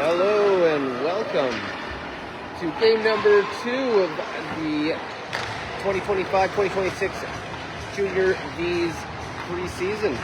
Hello and welcome to game number 2 of the 2025-2026 Junior Vees preseason.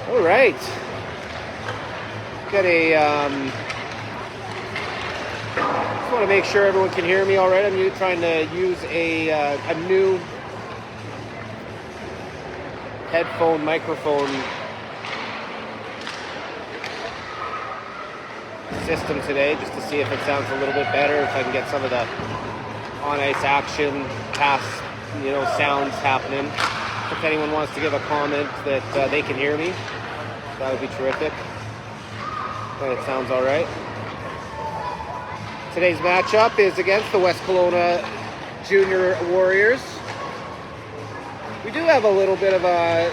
All right, got a just want to make sure everyone can hear me all right. I'm trying to use a new headphone microphone system today, just to see if it sounds a little bit better, if I can get some of the on-ice action, pass, sounds happening. If anyone wants to give a comment that they can hear me, that would be terrific. But it sounds all right. Today's matchup is against the West Kelowna Junior Warriors. We do have a little bit of a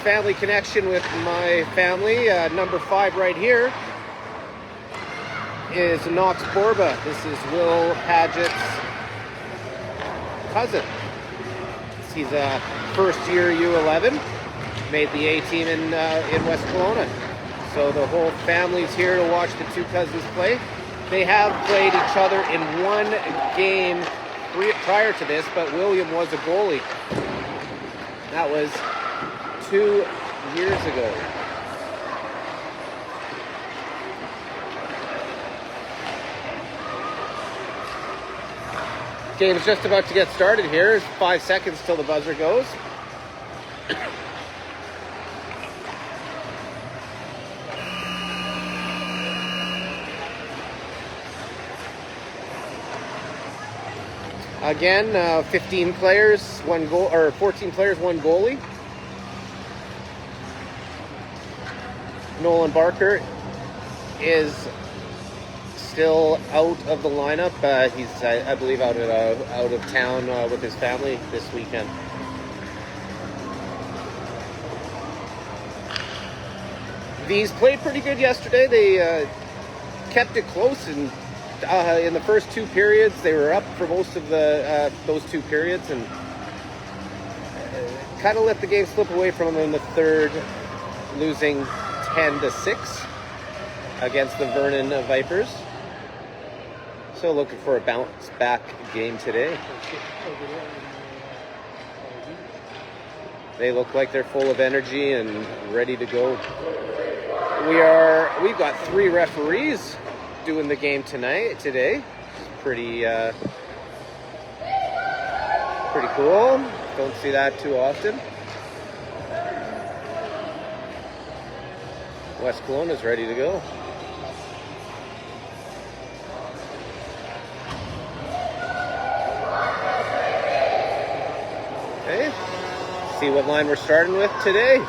family connection with my family. Number 5 right here is Knox Borba. This is Will Padgett's cousin. He's a first-year U11, made the A team in West Kelowna. So the whole family's here to watch the two cousins play. They have played each other in one game prior to this, but William was a goalie. That was 2 years ago. Game's just about to get started here. It's 5 seconds till the buzzer goes. Again, 15 players, 1 goal, or 14 players, 1 goalie. Nolan Barker is still out of the lineup. He's, I believe, out of town with his family this weekend. Vees played pretty good yesterday. They kept it close, and in the first 2 periods, they were up for most of those 2 periods, and kind of let the game slip away from them in the third, losing 10-6 against the Vernon Vipers. So looking for a bounce back game today. They look like they're full of energy and ready to go. We've got 3 referees doing the game today. It's pretty cool. Don't see that too often. West Kelowna's ready to go. Okay, See what line we're starting with today.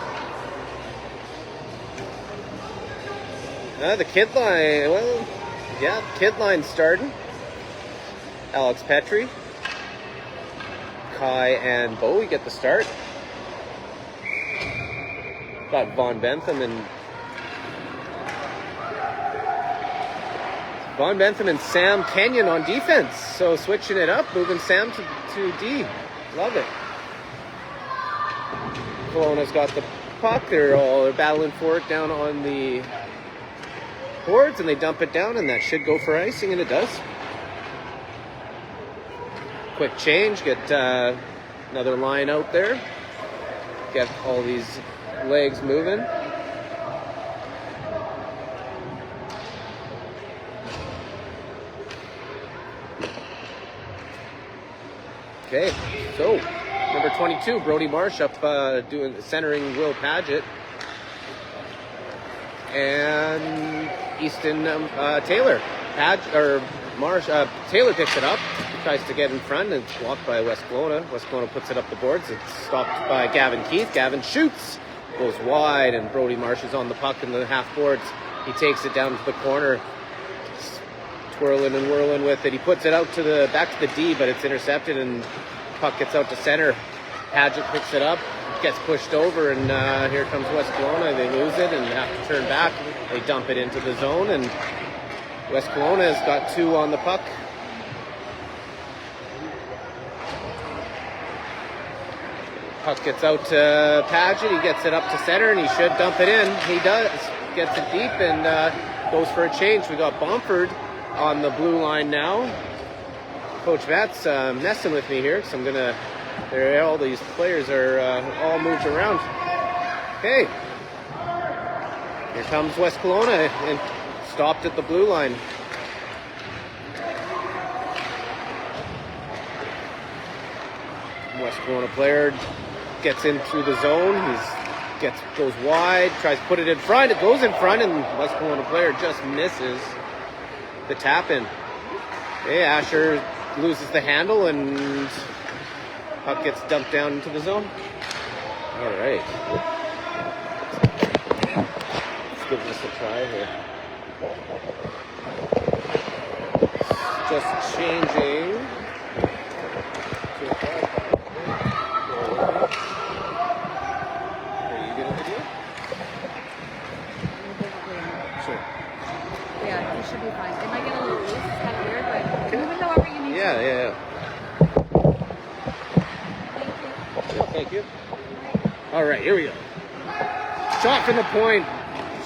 The kid line, well, yeah, kid line starting. Alex Petrie, Kai and Bowie get the start. Got Von Bentham and Sam Kenyon on defense. So switching it up, moving Sam to D. Love it. Kelowna's got the puck. They're battling for it down on the boards, and they dump it down, and that should go for icing, and it does. Quick change, get another line out there. Get all these legs moving. Okay, so number 22, Brody Marsh up centering Will Paget. And Easton Taylor. Taylor picks it up, tries to get in front, and it's blocked by West Kelowna. West Kelowna puts it up the boards. It's stopped by Gavin Keith. Gavin shoots, goes wide, and Brody Marsh is on the puck in the half boards. He takes it down to the corner, twirling and whirling with it. He puts it out back to the D, but it's intercepted, and puck gets out to center. Paget picks it up, gets pushed over, and here comes West Kelowna. They lose it and have to turn back. They dump it into the zone, and West Kelowna has got 2 on the puck. Puck gets out to Paget. He gets it up to center, and he should dump it in. He does. Gets it deep and goes for a change. We got Bomford on the blue line now. Coach Matt's messing with me here, because all these players are all moved around. Okay. Here comes West Kelowna and stopped at the blue line. West Kelowna player gets in through the zone. Goes wide, tries to put it in front. It goes in front, and West Kelowna player just misses the tap in. Okay, Asher loses the handle, and puck gets dumped down into the zone. All right. Let's give this a try here. Just changing. Are you good at video? Sure. Yeah, you should be fine. It might get a little loose. It's kind of weird, but move it however you need to. Yeah. Thank you. All right, here we go. Shot from the point.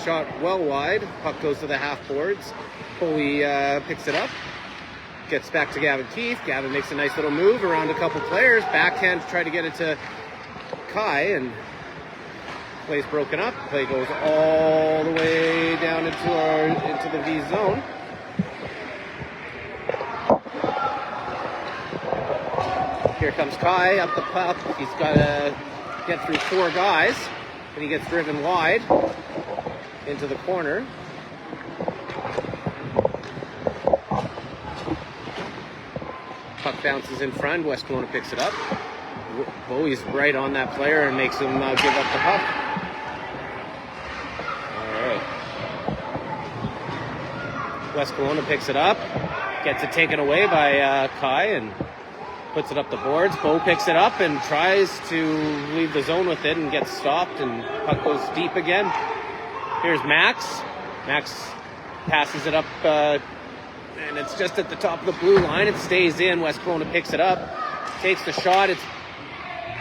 Shot well wide. Puck goes to the half boards. Bowie picks it up. Gets back to Gavin Keith. Gavin makes a nice little move around a couple players. Backhand to try to get it to Kai, and play's broken up. Play goes all the way down into the Vees zone. Here comes Kai up the puck. He's got to get through 4 guys, and he gets driven wide into the corner. Puck bounces in front. West Kelowna picks it up. Bowie's right on that player and makes him give up the puck. All right. West Kelowna picks it up, gets it taken away by Kai, and puts it up the boards. Bo picks it up and tries to leave the zone with it and gets stopped, and puck goes deep again. Here's Max. Max passes it up, and it's just at the top of the blue line. It stays in. West Kelowna picks it up, takes the shot. It's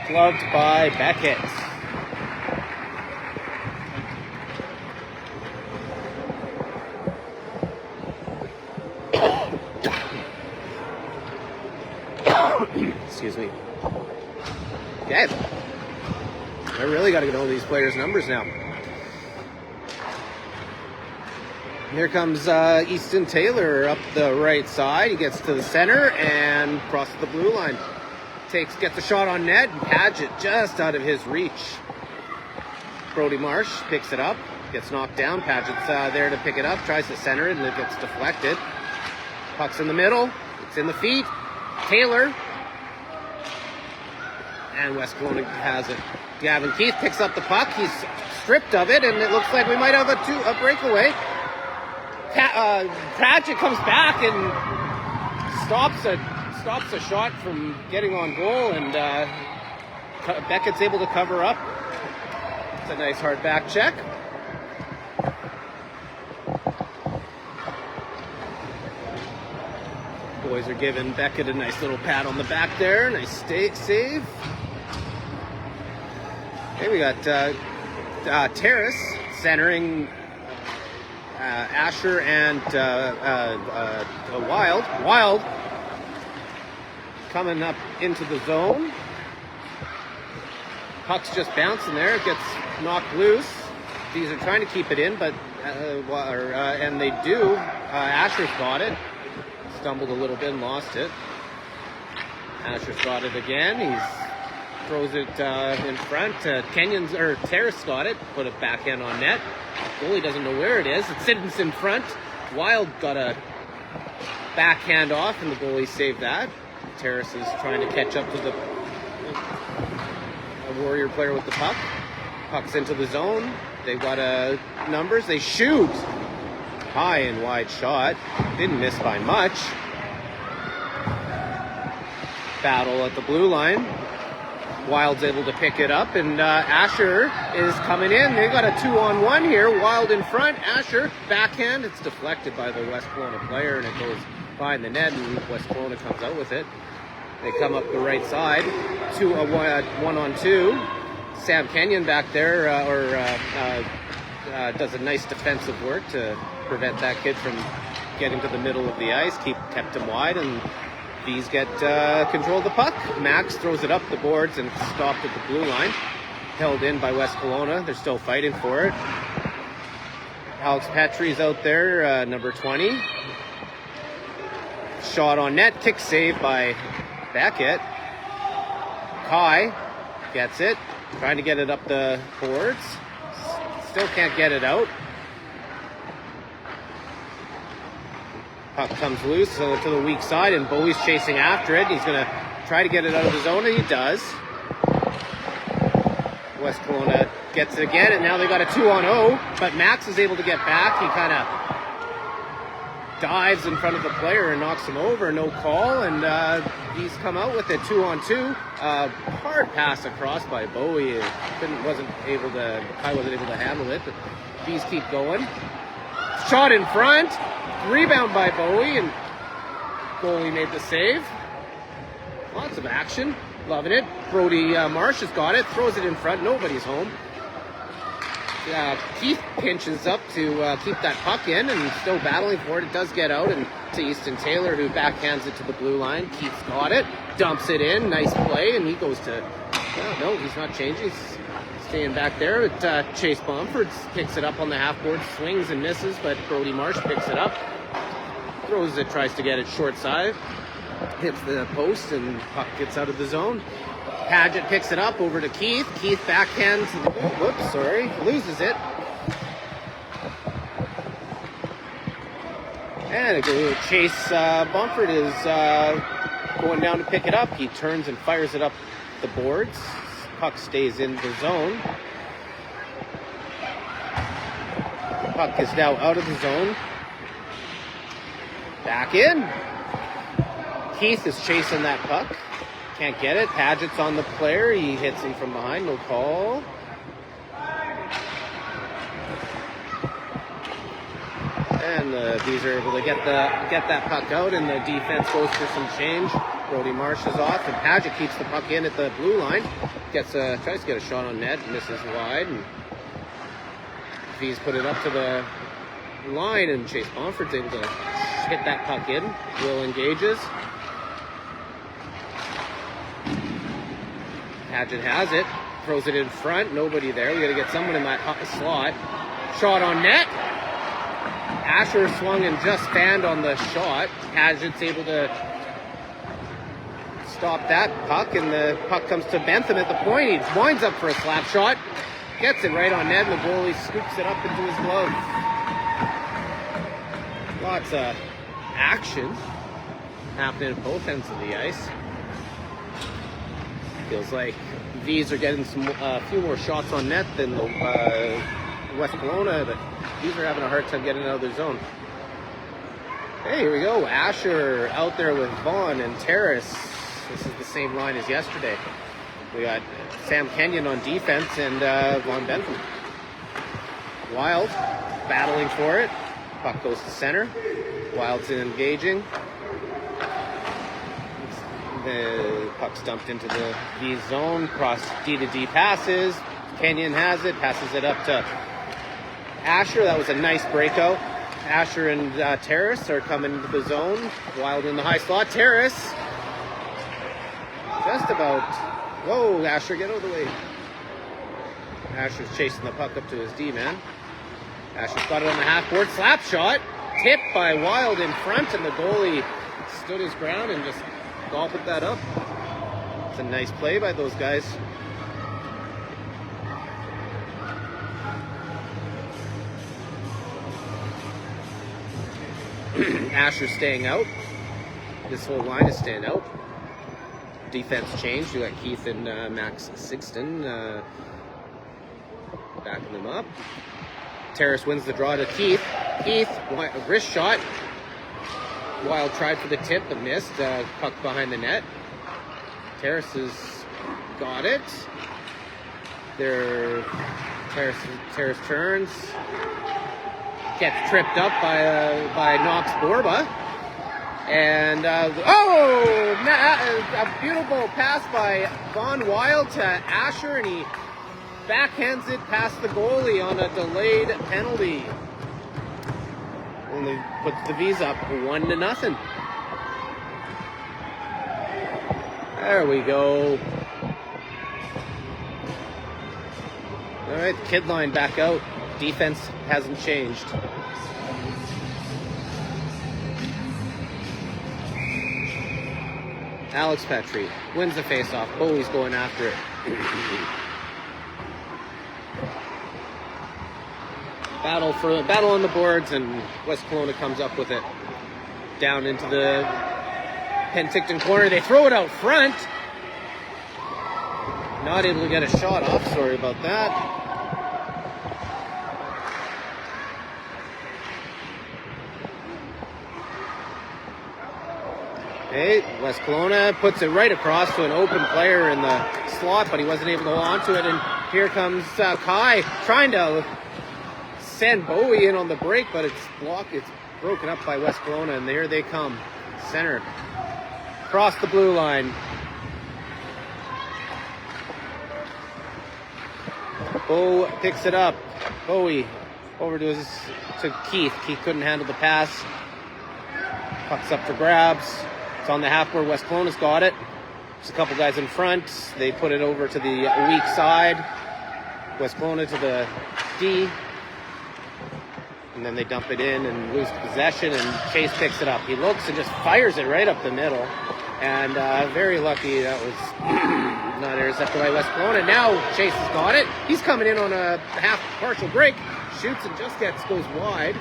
gloved by Beckett. Excuse me. Okay. I really got to know these players' numbers now. Here comes Easton Taylor up the right side. He gets to the center and crosses the blue line. Gets a shot on net, and Paget just out of his reach. Brody Marsh picks it up, gets knocked down. Paget's there to pick it up, tries to center it, and it gets deflected. Puck's in the middle. It's in the feet. Taylor. And West Kelowna has it. Gavin Keith picks up the puck. He's stripped of it, and it looks like we might have a breakaway. Pratchett comes back and stops a shot from getting on goal, and Beckett's able to cover up. It's a nice hard back check. Boys are giving Beckett a nice little pat on the back there. Nice save. Okay, we got Terrace centering Asher and Wild. Wild coming up into the zone. Puck's just bouncing there. It gets knocked loose. These are trying to keep it in, but and they do. Asher's got it. Stumbled a little bit and lost it. Asher's got it again. He throws it in front. Terrace got it. Put it backhand on net. Goalie doesn't know where it is. It's Siddons in front. Wild got a backhand off, and the goalie saved that. Terrace is trying to catch up to the Warrior player with the puck. Puck's into the zone. They've got numbers. They shoot. High and wide shot. Didn't miss by much. Battle at the blue line. Wild's able to pick it up, and Asher is coming in. They got a 2-on-1 here. Wild in front. Asher backhand. It's deflected by the West Kelowna player, and it goes behind the net, and West Kelowna comes out with it. They come up the right side. 1-on-2. Sam Kenyon back there does a nice defensive work to prevent that kid from getting to the middle of the ice, kept him wide, and Vees get control of the puck. Max throws it up the boards and stopped at the blue line. Held in by West Kelowna. They're still fighting for it. Alex Petrie's out there, number 20. Shot on net, kick save by Beckett. Kai gets it, trying to get it up the boards. Still can't get it out. Puck comes loose to the weak side, and Bowie's chasing after it. He's going to try to get it out of the zone, and he does. West Kelowna gets it again, and now they got a 2-on-0, but Max is able to get back. He kind of dives in front of the player and knocks him over. No call, and he's come out with a 2-on-2. Hard pass across by Bowie. wasn't able to handle it, but these keep going. Shot in front. Rebound by Bowie, and goalie made the save. Lots of action. Loving it. Brody Marsh has got it. Throws it in front. Nobody's home. Keith pinches up to keep that puck in, and still battling for it. It does get out, and to Easton Taylor, who backhands it to the blue line. Keith's got it. Dumps it in. Nice play, and he goes to... no, he's not changing. He's staying back there. But, Chase Bomford picks it up on the half-board. Swings and misses, but Brody Marsh picks it up. Throws it, tries to get it short side. Hits the post, and puck gets out of the zone. Paget picks it up over to Keith. Keith backhands. Loses it. And Chase Bumford is going down to pick it up. He turns and fires it up the boards. Puck stays in the zone. Puck is now out of the zone. Back in. Keith is chasing that puck. Can't get it. Paget's on the player. He hits him from behind. No call. And these are able to get that puck out, and the defense goes for some change. Brody Marsh is off, and Paget keeps the puck in at the blue line. Tries to get a shot on net, misses wide. And Vees put it up to the line, and Chase Bomford's able to hit that puck in. Will engages. Paget has it, throws it in front, nobody there. We got to get someone in that slot. Shot on net. Asher swung and just fanned on the shot. Paget's able to stop that puck, and the puck comes to Bentham at the point. He winds up for a slap shot, gets it right on net, and the goalie scoops it up into his glove. Lots of action happening at both ends of the ice. Feels like Vees are getting a few more shots on net than the West Kelowna, but Vees are having a hard time getting out of their zone. Hey, here we go. Asher out there with Vaughn and Terrace. This is the same line as yesterday. We got Sam Kenyon on defense and Vaughn Bentham. Wild battling for it. Puck goes to center. Wild's engaging. The puck's dumped into the V zone. Cross D-to-D passes. Kenyon has it. Passes it up to Asher. That was a nice breakout. Asher and Terrace are coming into the zone. Wild in the high slot. Terrace just about. Whoa, Asher, get out of the way. Asher's chasing the puck up to his D-man. Asher's got it on the half-board. Slap shot. Tipped by Wild in front, and the goalie stood his ground and just gobbled that up. It's a nice play by those guys. Asher's staying out. This whole line is staying out. Defense changed. We got Keith and Max Sixton backing them up. Terrace wins the draw to Keith. Keith, wrist shot. Wild tried for the tip but missed. Puck behind the net. Terrace has got it. Terrace turns. Gets tripped up by Knox Borba. And a beautiful pass by Von Wild to Asher, and he backhands it past the goalie on a delayed penalty. Only puts the Vees up 1-0. There we go. All right, the kid line back out. Defense hasn't changed. Alex Petrie wins the faceoff. Bowie's going after it. Battle on the boards, and West Kelowna comes up with it. Down into the Penticton corner. They throw it out front. Not able to get a shot off. Sorry about that. Okay, West Kelowna puts it right across to an open player in the slot, but he wasn't able to hold on to it. And here comes Kai trying to send Bowie in on the break, but it's blocked. It's broken up by West Kelowna, and there they come. Center. Across the blue line. Bo picks it up. Bowie over to Keith. Keith couldn't handle the pass. Puck's up for grabs. It's on the half-board. West Kelowna's got it. There's a couple guys in front. They put it over to the weak side. West Kelowna to the D. And then they dump it in and lose possession, and Chase picks it up. He looks and just fires it right up the middle. And very lucky that was not intercepted by West Kelowna. Now Chase has got it. He's coming in on a half partial break. Shoots and just goes wide.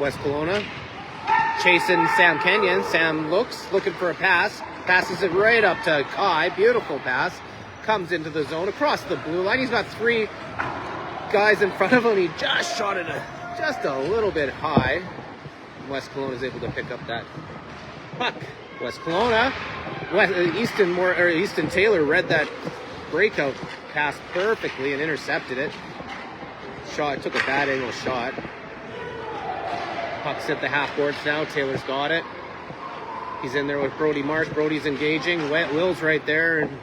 West Kelowna chasing Sam Kenyon. Sam looking for a pass. Passes it right up to Kai. Beautiful pass. Comes into the zone across the blue line. He's got three guys in front of him. He just shot it just a little bit high. West Kelowna is able to pick up that puck. West Kelowna. Easton Taylor read that breakout pass perfectly and intercepted it. Took a bad angle shot. Puck's at the half boards now. Taylor's got it. He's in there with Brody Marsh. Brody's engaging. Will's right there, and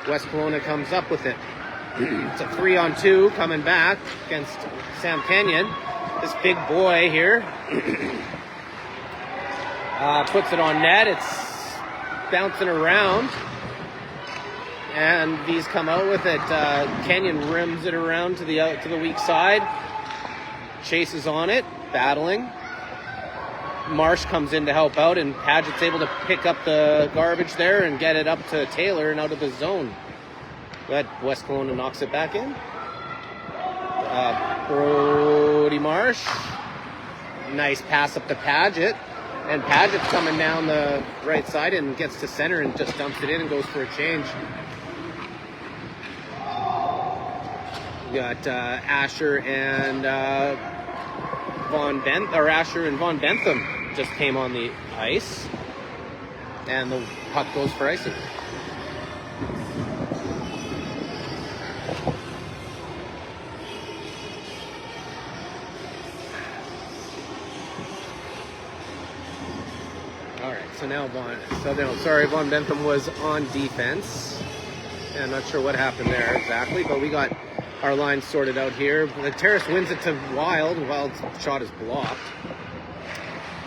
West Kelowna comes up with it. It's a 3-on-2 coming back against Sam Kenyon. This big boy here puts it on net. It's bouncing around, and these come out with it. Kenyon rims it around to the weak side. Chase is on it, battling. Marsh comes in to help out, and Padgett's able to pick up the garbage there and get it up to Taylor and out of the zone. But West Kelowna knocks it back in. Brody Marsh. Nice pass up to Padgett. And Paget's coming down the right side and gets to center and just dumps it in and goes for a change. We got Asher and Asher and Von Bentham just came on the ice, and the puck goes for icing. All right, so now Von Bentham was on defense. Yeah, I'm not sure what happened there exactly, but we got our line sorted out here. The Terrace wins it to Wild. Wild's shot is blocked.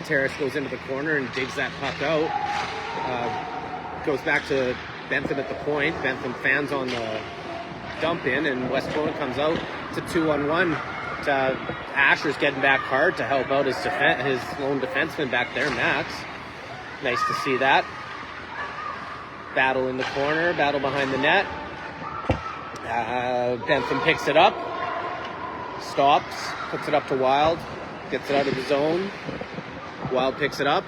Terrace goes into the corner and digs that puck out. Goes back to Bentham at the point. Bentham fans on the dump in, and West Kelowna comes out to 2-on-1. Asher's getting back hard to help out his lone defenseman back there, Max. Nice to see that. Battle in the corner, battle behind the net. Bentham picks it up, stops, puts it up to Wild, gets it out of the zone. Wild picks it up,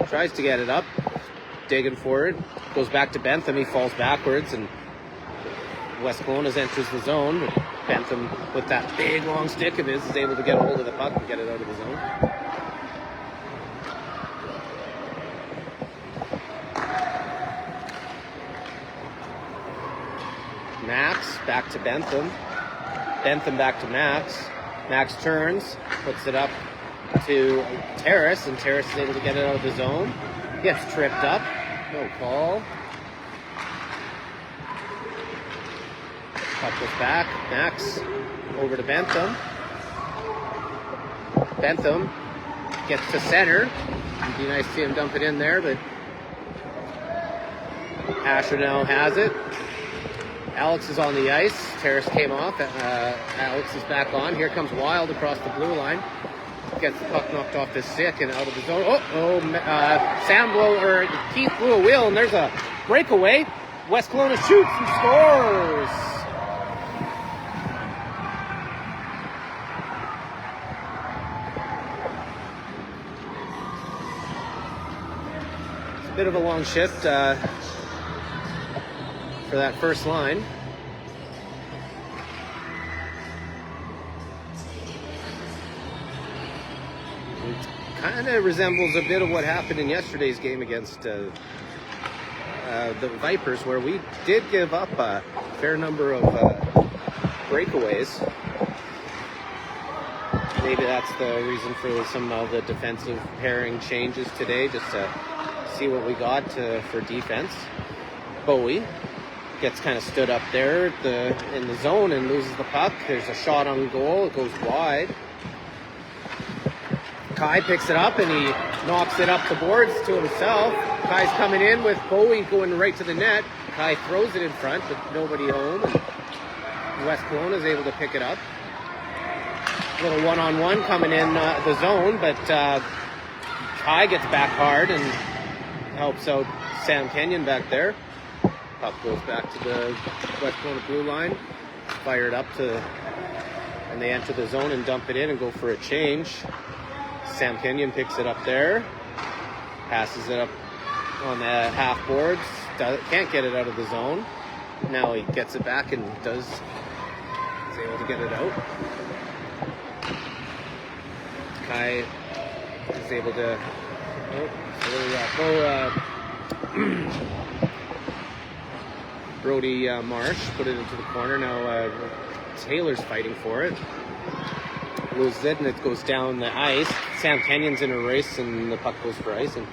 tries to get it up, digging for it, goes back to Bentham. He falls backwards, and West Kelowna enters the zone. Bentham, with that big long stick of his, is able to get a hold of the puck and get it out of the zone. Max back to Bentham. Bentham back to Max. Max turns, puts it up to Terrace, and Terrace is able to get it out of the zone. Gets tripped up. No call. Puck goes back. Max over to Bentham. Bentham gets to center. It'd be nice to see him dump it in there, but Asher now has it. Alex is on the ice. Terrace came off. Alex is back on. Here comes Wild across the blue line. Gets the puck knocked off his stick and out of the zone. Keith blew a wheel, and there's a breakaway. West Kelowna shoots and scores. It's a bit of a long shift for that first line. It kind of resembles a bit of what happened in yesterday's game against the Vipers, where we did give up a fair number of breakaways. Maybe that's the reason for some of the defensive pairing changes today, just to see what we got for defense. Bowie gets kind of stood up there in the zone and loses the puck. There's a shot on goal. It goes wide. Kai picks it up and he knocks it up the boards to himself. Kai's coming in with Bowie going right to the net. Kai throws it in front, but nobody home. And West Kelowna is able to pick it up. A little one-on-one coming in the zone, but Kai gets back hard and helps out Sam Kenyon back there. Puck goes back to the West Kelowna blue line, fired up and they enter the zone and dump it in and go for a change. Sam Kenyon picks it up there, passes it up on the half boards, can't get it out of the zone. Now he gets it back and is able to get it out. Kai is able to. Brody Marsh put it into the corner. Now Taylor's fighting for it. Loses it and it goes down the ice. Sam Kenyon's in a race and the puck goes for icing.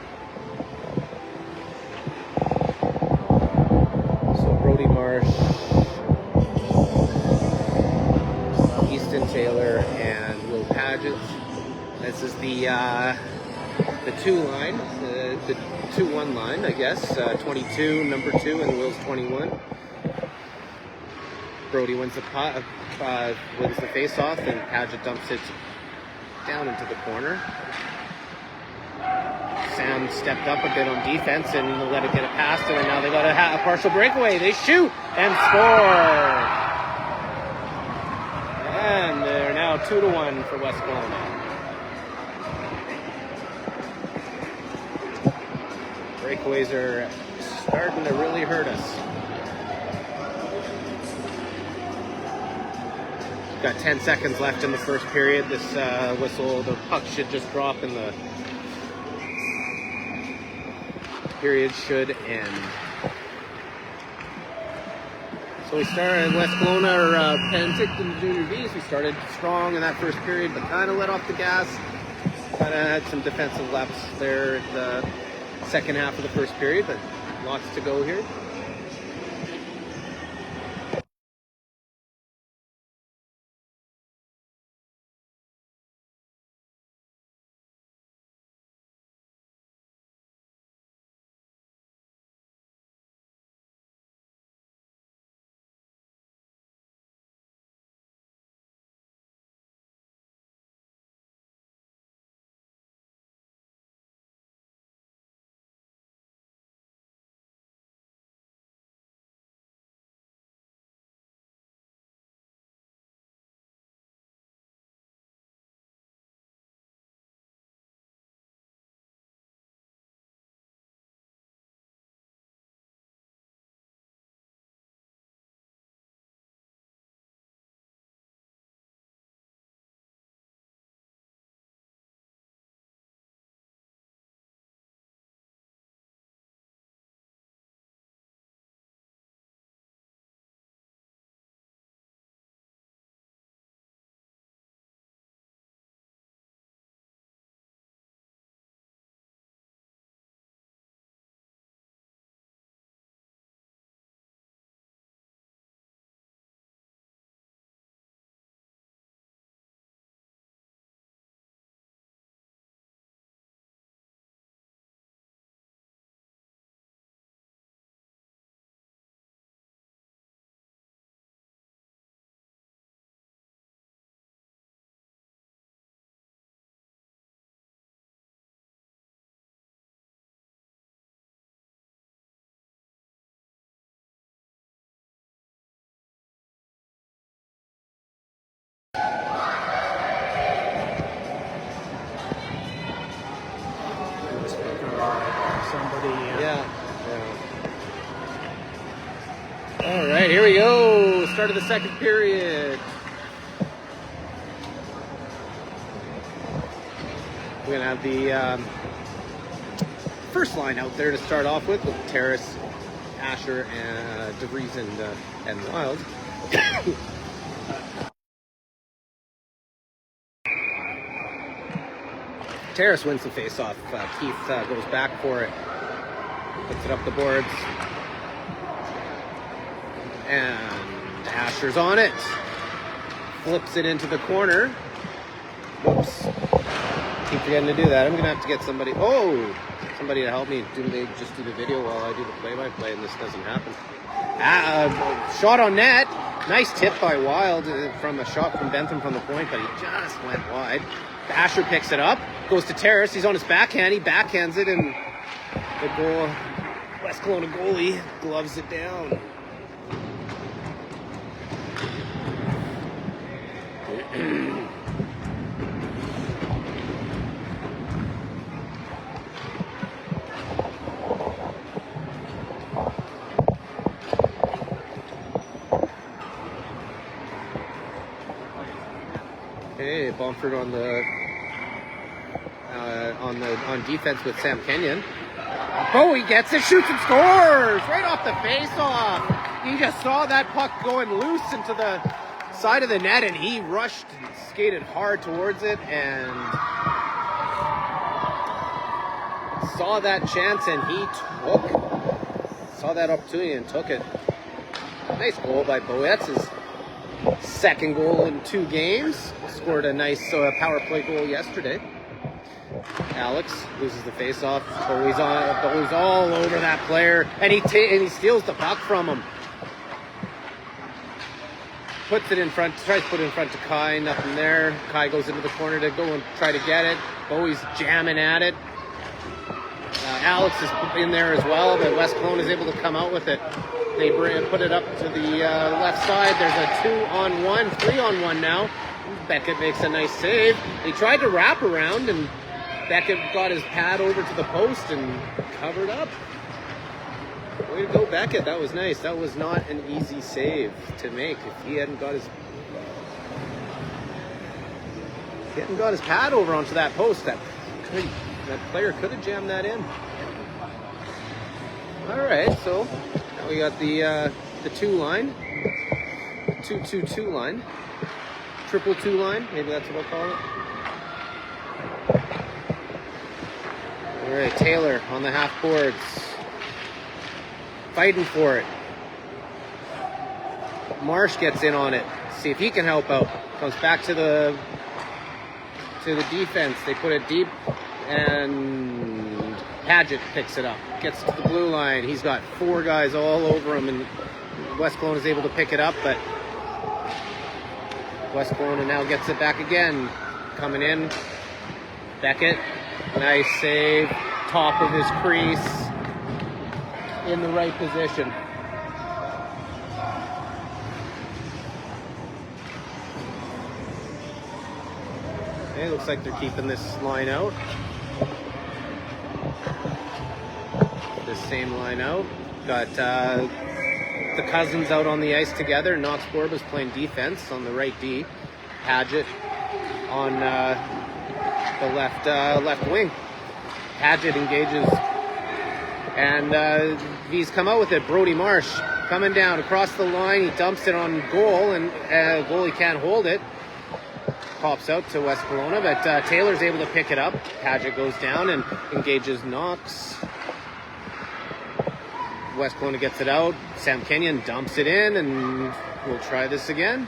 So Brody Marsh, Easton Taylor, and Will Paget. This is the 2 line, the 2-1 line, I guess. 22, number 2, and Will's 21. Brody wins the face-off, and Paget dumps it down into the corner. Sam stepped up a bit on defense and let it get it past him, and now they got a partial breakaway. They shoot and score! And they're now 2-1 for West Kelowna. Breakaways are starting to really hurt us. Got 10 seconds left in the first period. This whistle, the puck should just drop and the period should end. So we started West Kelowna, or Penticton Junior Vees. We started strong in that first period, but kind of let off the gas. Kind of had some defensive laps there at the second half of the first period, but lots to go here. All right, here we go. Start of the second period. We're going to have the first line out there to start off with Terrace, Asher, and DeVries and Wild. Terrace wins the face-off. Keith goes back for it. Puts it up the boards. And Asher's on it. Flips it into the corner. Whoops. Keep forgetting to do that. I'm going to have to get somebody to help me do the video while I do the play-by-play, and this doesn't happen. Shot on net. Nice tip by Wild from a shot from Bentham from the point, but he just went wide. Asher picks it up, goes to Terrace. He's on his backhand. He backhands it, and the goal, West Kelowna goalie gloves it down. Hey, Bumford on defense with Sam Kenyon. Bowie gets it, shoots and scores right off the face-off. You just saw that puck going loose into the side of the net, and he rushed and skated hard towards it and saw that chance, and he saw that opportunity and took it. Nice goal by Bowie. That's his second goal in 2 games. Scored a nice power play goal yesterday. Alex loses the face-off. Bowie's all over that player, and he steals the puck from him. Puts it in front, tries to put it in front to Kai. Nothing there. Kai goes into the corner to go and try to get it. Bowie's jamming at it. Alex is in there as well, but West Kelowna is able to come out with it. They put it up to the left side. There's a 2-on-1, 3-on-1 now. Beckett makes a nice save. He tried to wrap around, and Beckett got his pad over to the post and covered up. Way to go, Beckett. That was nice. That was not an easy save to make. If he hadn't got his pad over onto that post, that player could have jammed that in. All right, so now we got the 2 line, 2-2-2 line, triple 2 line. Maybe that's what I'll call it. All right, Taylor on the half boards, fighting for it. Marsh gets in on it. See if he can help out. Comes back to the defense. They put it deep, and Paget picks it up. Gets to the blue line. He's got 4 guys all over him, and West Kelowna is able to pick it up, but West Kelowna now gets it back again. Coming in, Beckett. Nice save. Top of his crease. In the right position. Okay, looks like they're keeping this line out. This same line out. Got the Cousins out on the ice together. Knox Borba's playing defense on the right D. Paget on the left wing. Paget engages, and Vees come out with it. Brody Marsh coming down across the line. He dumps it on goal, and goalie can't hold it. Pops out to West Kelowna, but Taylor's able to pick it up. Paget goes down and engages Knox. West Kelowna gets it out. Sam Kenyon dumps it in, and we'll try this again.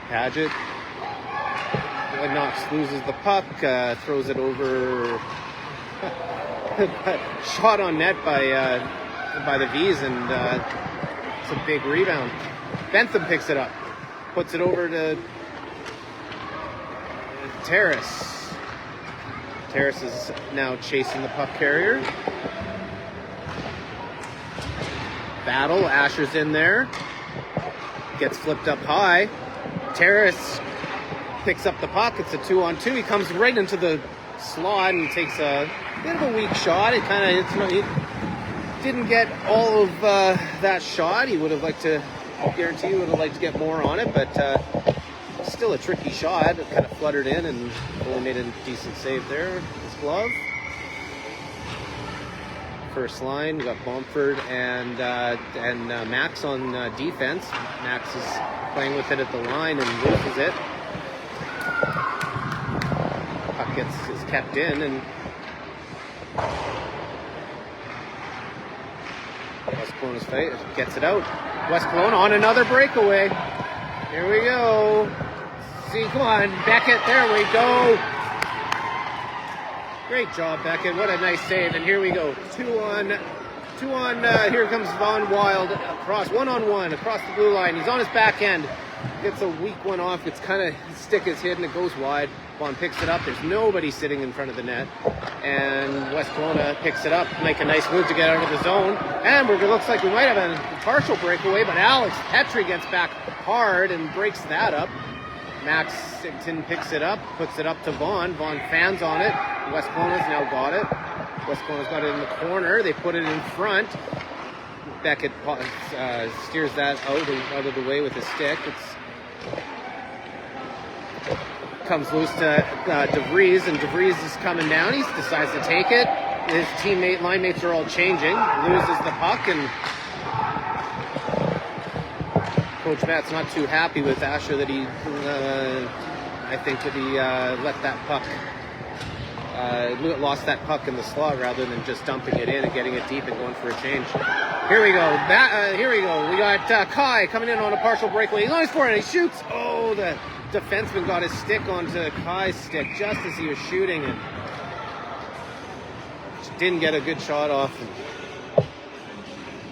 Paget. Knox loses the puck, throws it over. Shot on net by the Vees, and it's a big rebound. Bentham picks it up, puts it over to Terrace. Terrace is now chasing the puck carrier. Battle, Asher's in there. Gets flipped up high. Terrace picks up the puck. It's a 2-on-2. He comes right into the slot and takes a bit of a weak shot. He didn't get all of that shot. He would have liked to, I guarantee he would have liked to get more on it, but still a tricky shot. It kind of fluttered in, and only made a decent save there. His glove. First line, we got Bomford and Max on defense. Max is playing with it at the line and loses it. Puck is kept in, and West Kelowna's fight gets it out. West Kelowna on another breakaway. Here we go. See, come on, Beckett. There we go. Great job, Beckett. What a nice save. And here we go. 2-on. Here comes Von Wild across 1-on-1 across the blue line. He's on his back end. Gets a weak one off. It's kind of, his stick is hidden. It goes wide. Vaughn picks it up. There's nobody sitting in front of the net. And West Kelowna picks it up. Make a nice move to get out of the zone. Hamburger looks like we might have a partial breakaway, but Alex Petrie gets back hard and breaks that up. Max Sigton picks it up, puts it up to Vaughn. Vaughn fans on it. West Kelowna's now got it. West Kelowna's got it in the corner. They put it in front. Beckett steers that out of the way with his stick. Comes loose to DeVries, and DeVries is coming down. He decides to take it. His line mates are all changing. Loses the puck, and Coach Matt's not too happy with Asher that he, I think that he let that puck, lost that puck in the slot rather than just dumping it in and getting it deep and going for a change. Here we go. Here we go. We got Kai coming in on a partial breakaway. He's on his forehand. He shoots. Oh, the defenseman got his stick onto Kai's stick just as he was shooting, and didn't get a good shot off. And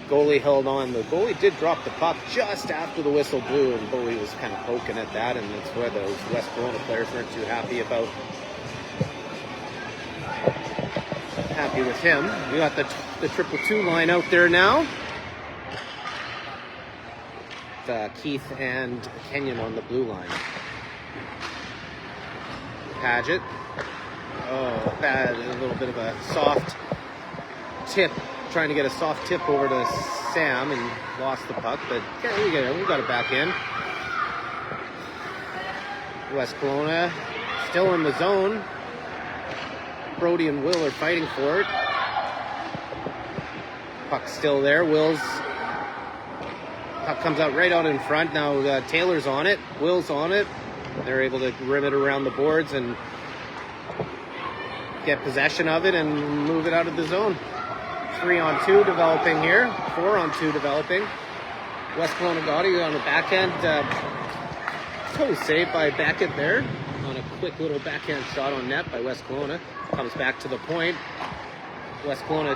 goalie held on. The goalie did drop the puck just after the whistle blew, and the goalie was kind of poking at that, and that's where those West Kelowna players weren't too happy with him. We got the 2-2 line out there now. Keith and Kenyon on the blue line. Paget Oh, bad. A little bit of a soft tip. Trying to get a soft tip over to Sam and lost the puck, but yeah, we got it back in. West Kelowna still in the zone. Brody and Will are fighting for it. Puck's still there. Puck comes out right out in front. Now Taylor's on it. Will's on it. They're able to rim it around the boards and get possession of it and move it out of the zone. 3-on-2 developing here. 4-on-2 developing. West Kelowna got it on the backhand. Toe saved by Beckett there on a quick little backhand shot on net by West Kelowna. Comes back to the point. West Kelowna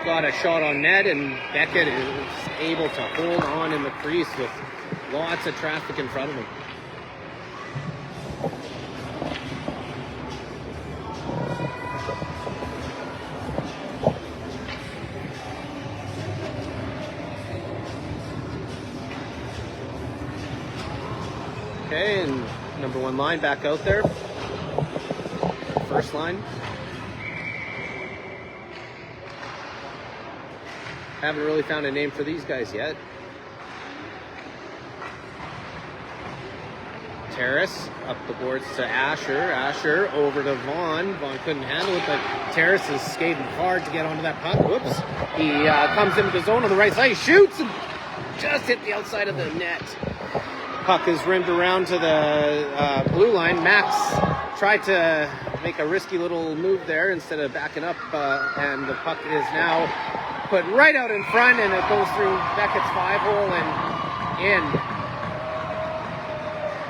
got a shot on net, and Beckett is able to hold on in the crease with lots of traffic in front of him. Okay, and number one line back out there. First line. Haven't really found a name for these guys yet. Terrace up the boards to Asher. Asher over to Vaughn. Vaughn couldn't handle it, but Terrace is skating hard to get onto that puck. Whoops. He comes into the zone on the right side. He shoots and just hit the outside of the net. Puck is rimmed around to the blue line. Max tried to make a risky little move there instead of backing up, and the puck is now put right out in front, and it goes through Beckett's 5-hole and in.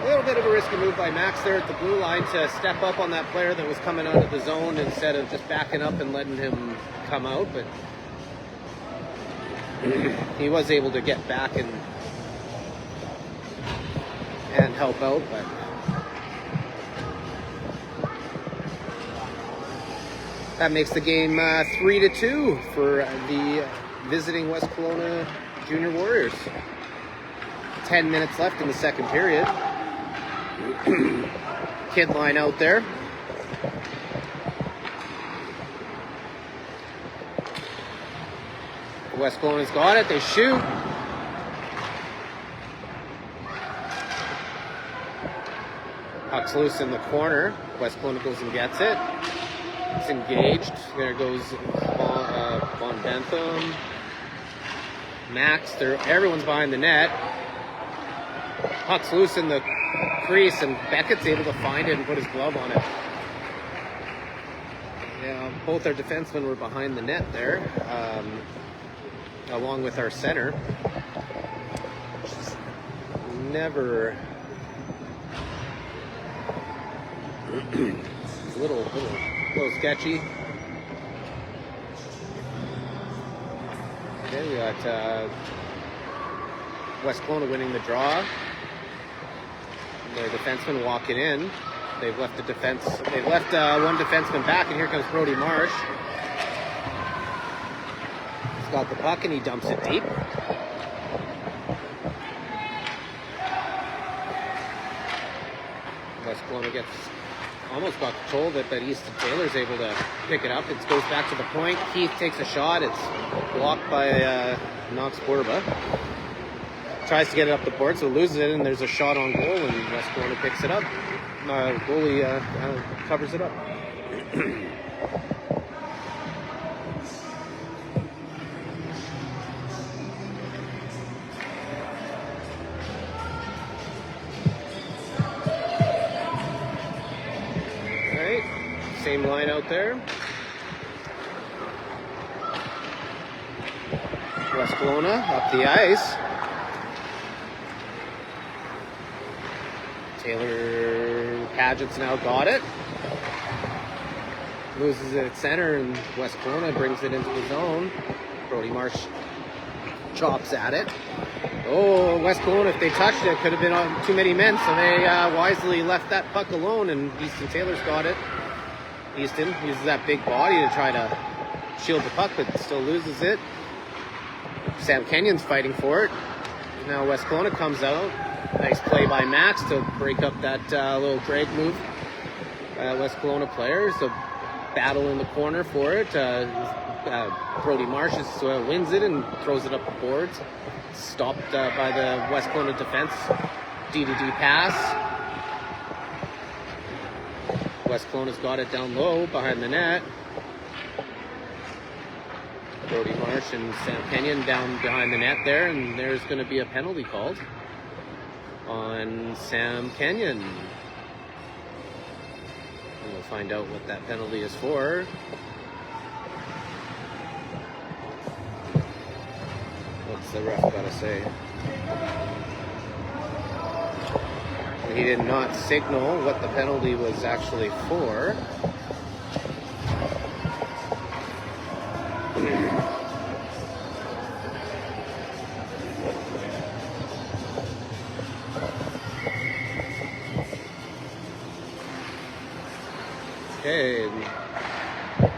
A little bit of a risky move by Max there at the blue line to step up on that player that was coming out of the zone instead of just backing up and letting him come out, but he was able to get back and help out, but that makes the game 3-2 for the visiting West Kelowna Junior Warriors. 10 minutes left in the second period. Kid line out there. West Kelowna's got it. They shoot. Puck's loose in the corner. West Kelowna goes and gets it. It's engaged. There goes Von Bentham. Max. Everyone's behind the net. Puck's loose in the crease, and Beckett's able to find it and put his glove on it. Yeah, both our defensemen were behind the net there, along with our center. Never. It's a little sketchy. Okay, we got West Kelowna winning the draw. Their defenseman walking in. They've left one defenseman back, and here comes Brody Marsh. He's got the puck and he dumps it deep. West Kelowna almost got control of it, but Easton Taylor's able to pick it up. It goes back to the point. Keith takes a shot. It's blocked by Knox Borba. Tries to get it up the board, so loses it, and there's a shot on goal, and West Kelowna picks it up. Goalie covers it up. Alright, same line out there. West Kelowna up the ice. Taylor Paget's now got it. Loses it at center, and West Kelowna brings it into the zone. Brody Marsh chops at it. Oh, West Kelowna, if they touched it, could have been on too many men, so they wisely left that puck alone, and Easton Taylor's got it. Easton uses that big body to try to shield the puck, but still loses it. Sam Kenyon's fighting for it. Now West Kelowna comes out. Nice play by Max to break up that little drag move. West Kelowna player. So battle in the corner for it. Brody Marsh wins it and throws it up the boards. Stopped by the West Kelowna defense. D-to-D pass. West Kelowna's got it down low behind the net. Brody Marsh and Sam Kenyon down behind the net there, and there's going to be a penalty called on Sam Kenyon. And we'll find out what that penalty is for. What's the ref got to say? He did not signal what the penalty was actually for. Okay,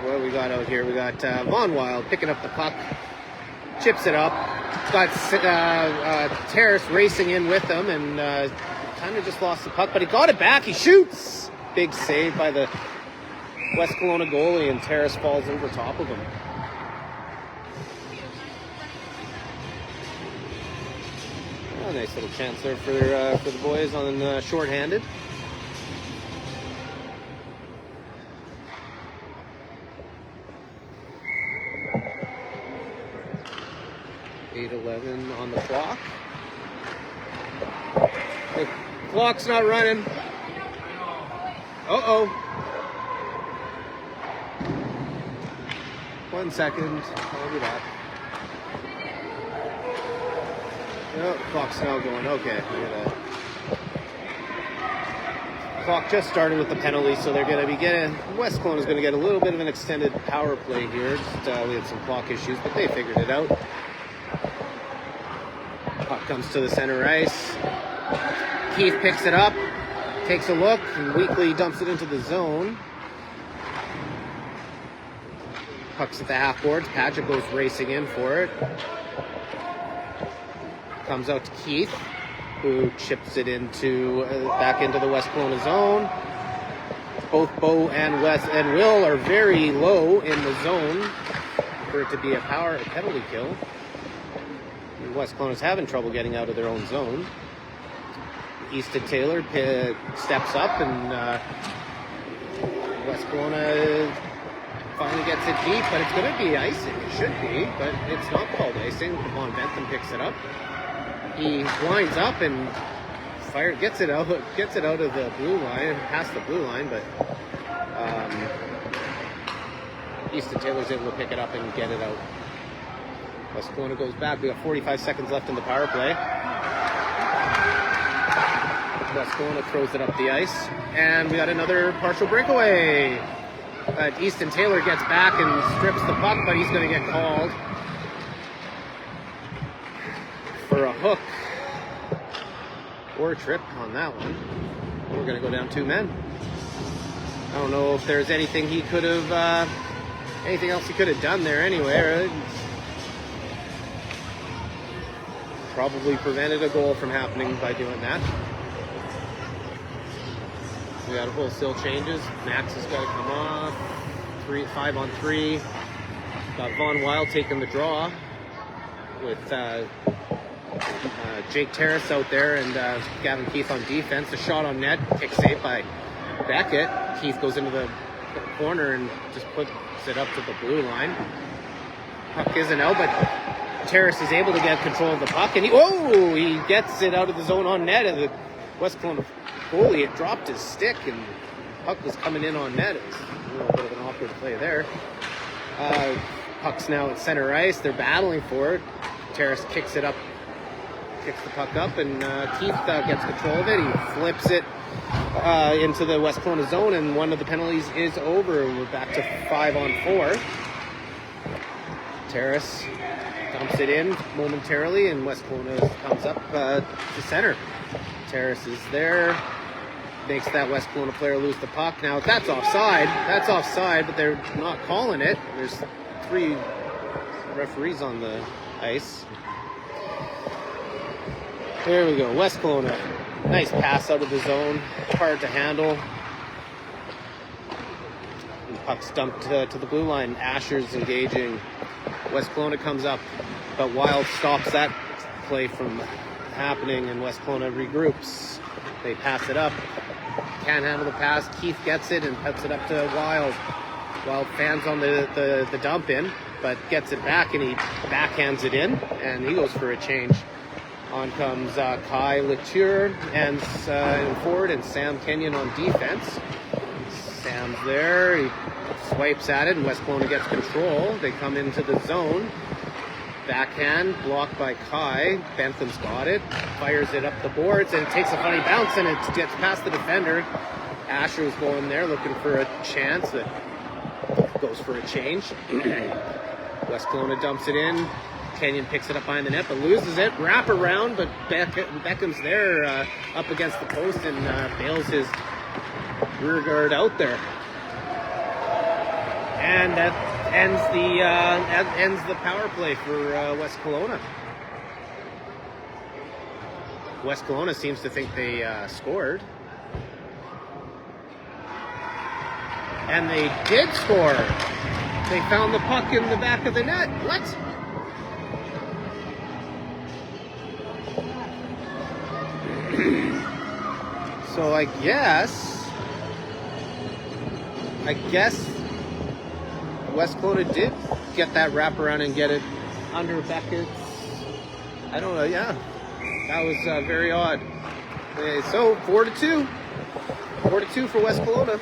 what do we got out here? We got Von Wild picking up the puck, chips it up. Got Terrace racing in with them, and kind of just lost the puck, but he got it back. He shoots. Big save by the West Kelowna goalie, and Terrace falls over top of him. Oh, nice little chance there for the boys on shorthanded. .8:11 on the clock. The clock's not running. Uh-oh. 1 second. I'll be back. Oh, the clock's now going. Okay. Clock just started with the penalty, so they're going to be getting... West Kelowna is going to get a little bit of an extended power play here. Just, we had some clock issues, but they figured it out. Puck comes to the center ice. Keith picks it up, takes a look, and weakly dumps it into the zone. Puck's at the half boards. Padgett goes racing in for it. Comes out to Keith, who chips it into back into the West Kelowna zone. Both Bo and Wes and Will are very low in the zone for it to be a penalty kill. West Kelowna's having trouble getting out of their own zone. Easton Taylor steps up, and West Kelowna finally gets it deep, but it's going to be icing. It should be, but it's not called icing. Devon Bentham picks it up. He winds up and gets it out of the blue line, past the blue line, but Easton Taylor's able to pick it up and get it out. West Kelowna goes back. We got 45 seconds left in the power play. West Kelowna throws it up the ice, and we got another partial breakaway. Easton Taylor gets back and strips the puck, but he's going to get called for a hook or a trip on that one. We're going to go down 2 men. I don't know if there's anything he could have, anything else he could have done there anyway. Probably prevented a goal from happening by doing that. We got wholesale changes. Max has got to come off. 5 on 3. Got Von Wild taking the draw with Jake Terrace out there and Gavin Keith on defense. A shot on net. Kick save by Beckett. Keith goes into the corner and just puts it up to the blue line. Puck isn't out, but Terrace is able to get control of the puck, and he gets it out of the zone on net, and the West Kelowna goalie had dropped his stick, and the puck was coming in on net. It was a little bit of an awkward play there. Puck's now at center ice. They're battling for it. Terrace kicks the puck up, and Keith gets control of it. He flips it into the West Kelowna zone, and one of the penalties is over. We're back to 5 on 4. Terrace dumps it in momentarily, and West Kelowna comes up to center. Terrace is there, makes that West Kelowna player lose the puck. Now that's offside. That's offside, but they're not calling it. There's 3 referees on the ice. There we go. West Kelowna. Nice pass out of the zone. Hard to handle. The Puck's dumped to the blue line. Asher's engaging. West Kelowna comes up, but Wild stops that play from happening, and West Kelowna regroups. They pass it up. Can't handle the pass. Keith gets it and puts it up to Wild. Wild fans on the dump in, but gets it back, and he backhands it in, and he goes for a change. On comes Kai Latour and forward, and Sam Kenyon on defense. Sam's there. He swipes at it, and West Kelowna gets control. They come into the zone. Backhand, blocked by Kai. Bentham's got it. Fires it up the boards, and it takes a funny bounce, and it gets past the defender. Asher's going there looking for a chance. That goes for a change. West Kelowna dumps it in. Kenyon picks it up behind the net, but loses it. Wrap around, but Beckham's there up against the post and bails his rear guard out there. And that ends the power play for West Kelowna. West Kelowna seems to think they scored. And they did score. They found the puck in the back of the net. What? So I guess West Kelowna did get that wraparound and get it under Beckett's. I don't know. Yeah, that was very odd. So 4-2, 4-2 for West Kelowna.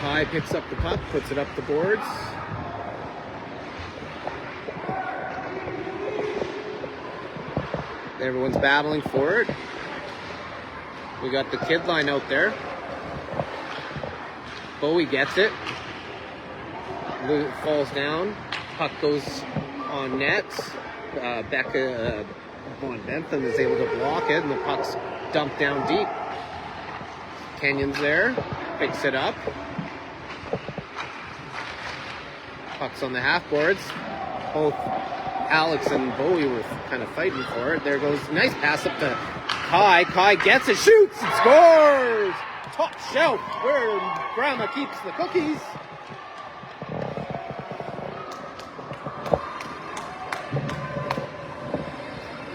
Kai picks up the puck, puts it up the boards. Everyone's battling for it. We got the kid line out there. Bowie gets it. Falls down. Puck goes on net. Becca Von Bentham is able to block it, and the puck's dumped down deep. Kenyon's there. Picks it up. Puck's on the half boards. Both Alex and Bowie were kind of fighting for it. There goes nice pass up to Kai. Kai gets it, shoots, and scores! Top shelf where Grandma keeps the cookies.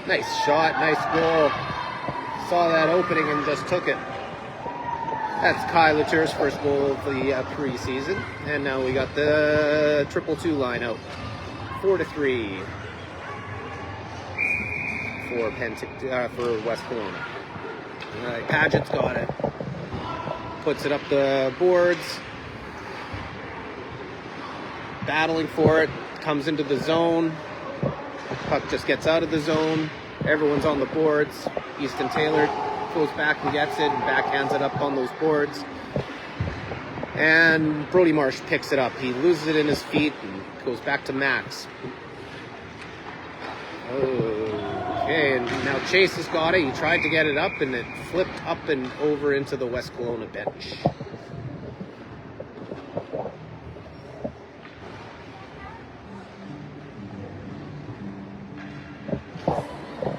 Nice shot, nice goal. Saw that opening and just took it. That's Kai Latour's first goal of the preseason. And now we got the 2-2 line out. 4-3 for West Kelowna. Paget's got it. Puts it up the boards. Battling for it. Comes into the zone. Puck just gets out of the zone. Everyone's on the boards. Easton Taylor goes back and gets it and backhands it up on those boards. And Brody Marsh picks it up. He loses it in his feet and goes back to Max. Okay, and now Chase has got it. He tried to get it up, and it flipped up and over into the West Kelowna bench.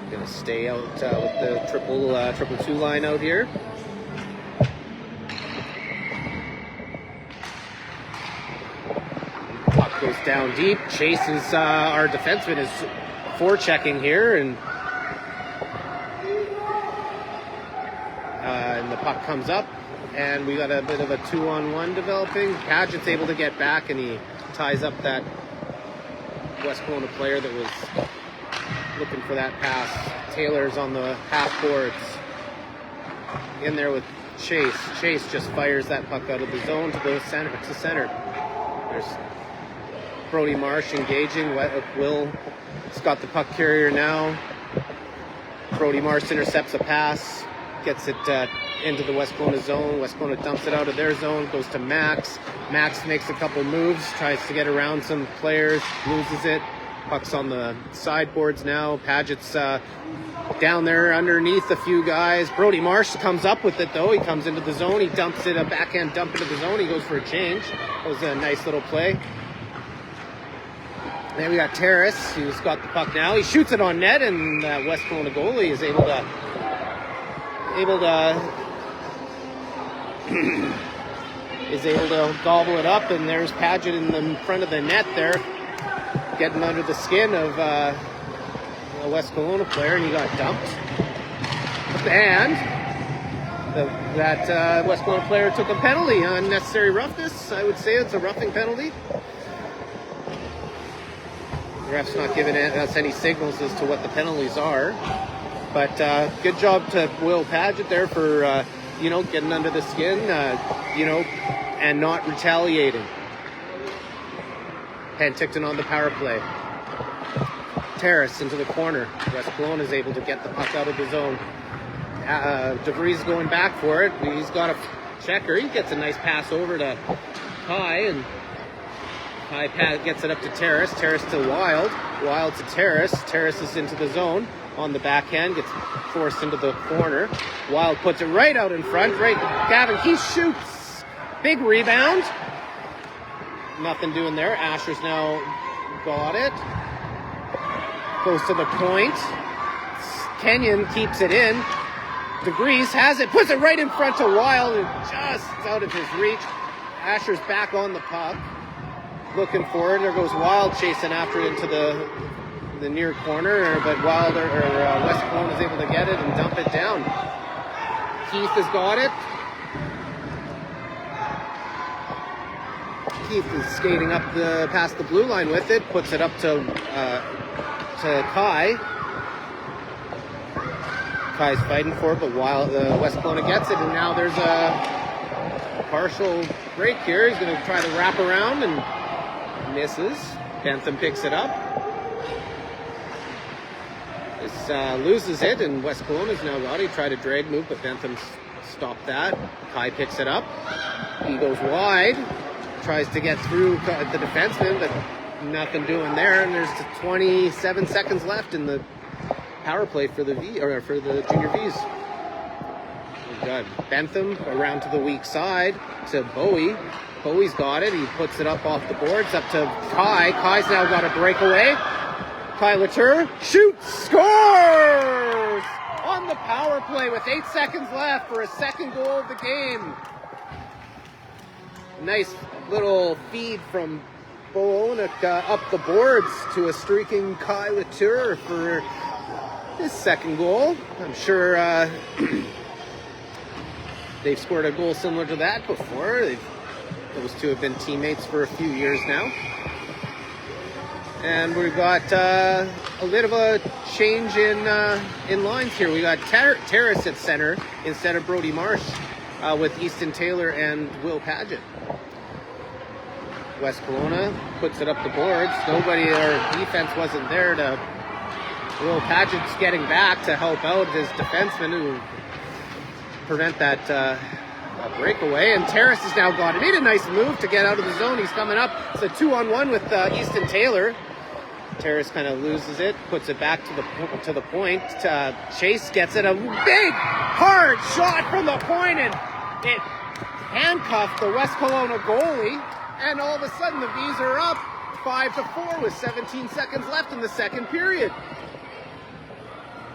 Gonna stay out with the 2-2 line out here. Puck goes down deep. Chase is our defenseman is forechecking here, and the puck comes up, and we got a bit of a 2-on-1 developing. Paget's able to get back, and he ties up that West Kelowna player that was looking for that pass. Taylor's on the half boards in there with Chase. Chase just fires that puck out of the zone to the center. There's Brody Marsh engaging. Will's got the puck carrier now. Brody Marsh intercepts a pass, gets it into the West Kelowna zone. West Kelowna dumps it out of their zone, goes to Max. Max makes a couple moves, tries to get around some players, loses it. Puck's on the sideboards now. Paget's down there underneath a few guys. Brody Marsh comes up with it, though. He comes into the zone. He dumps it, a backhand dump into the zone. He goes for a change. That was a nice little play. Then we got Terrace, who's got the puck now. He shoots it on net, and West Kelowna goalie is able to is able to gobble it up, and there's Paget in the front of the net there, getting under the skin of a West Kelowna player, and he got dumped. And that West Kelowna player took a penalty, unnecessary roughness. I would say it's a roughing penalty. The ref's not giving us any signals as to what the penalties are. But good job to Will Paget there for, getting under the skin, and not retaliating. Penticton on the power play. Terrace into the corner. West Kelowna is able to get the puck out of the zone. DeVries going back for it. He's got a checker. He gets a nice pass over to Kai, and Kai gets it up to Terrace. Terrace to Wild. Wild to Terrace. Terrace is into the zone on the backhand. Gets forced into the corner. Wild puts it right out in front. Right, Gavin Keith shoots. Big rebound. Nothing doing there. Asher's now got it. Goes to the point. Kenyon keeps it in. DeVries has it. Puts it right in front to Wild. And just out of his reach. Asher's back on the puck. Looking for it. There goes Wild chasing after it into the near corner. But Wild or West Kelowna is able to get it and dump it down. Keith has got it. Keith is skating up past the blue line with it. Puts it up to Kai. Kai's fighting for it, but West Kelowna gets it, and now there's a partial break here. He's going to try to wrap around and misses. Bentham picks it up. This loses it, and West Kelowna's now got it. He tried a drag move, but Bentham stopped that. Kai picks it up. He goes wide. Tries to get through the defenseman, but nothing doing there. And there's 27 seconds left in the power play for the Junior Vees. We've got Bentham around to the weak side to Bowie. Bowie's got it. He puts it up off the boards up to Kai. Kai's now got a breakaway. Kai Latour shoots, scores on the power play with 8 seconds left for a second goal of the game. Nice little feed from Bolonik up the boards to a streaking Kai Latour for his second goal. I'm sure they've scored a goal similar to that before. Those two have been teammates for a few years now. And we've got a bit of a change in lines here. We got Terrace at center instead of Brody Marsh with Easton Taylor and Will Paget. West Kelowna puts it up the boards. Our defense wasn't there to... Will Paget's getting back to help out his defenseman who prevent that breakaway. And Terrace has now got it. Made a nice move to get out of the zone. He's coming up. It's a 2-on-1 with Easton Taylor. Terrace kind of loses it, puts it back to the point. Chase gets it. A big, hard shot from the point, and it handcuffed the West Kelowna goalie. And all of a sudden, the Vees are up 5-4 with 17 seconds left in the second period.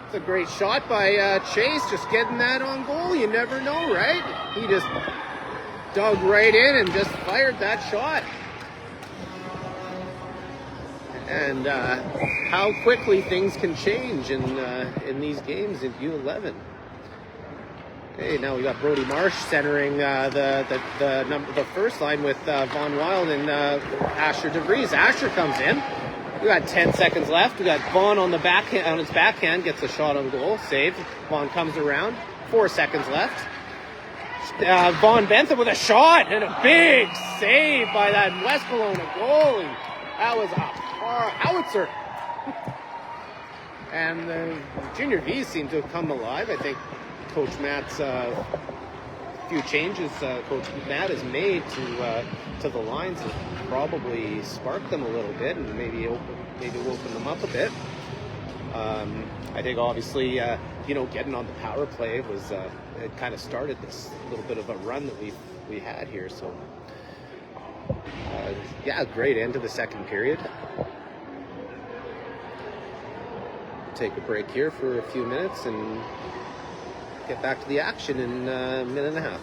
It's a great shot by Chase, just getting that on goal. You never know, right? He just dug right in and just fired that shot. And how quickly things can change in these games in U11. Okay, now we got Brody Marsh centering the first line with Von Wild and Asher DeVries. Asher comes in. We got 10 seconds left. We got Vaughn on his backhand, gets a shot on goal, saved. Vaughn comes around. 4 seconds left. Vaughn Bentham with a shot and a big save by that West Kelowna goalie. That was a howitzer. And the Junior Vees seem to have come alive. I think Coach Matt's few changes Coach Matt has made to the lines have probably sparked them a little bit and maybe woken them up a bit. I think obviously getting on the power play was it kind of started this little bit of a run that we had here. So great end to the second period. Take a break here for a few minutes and get back to the action in a minute and a half.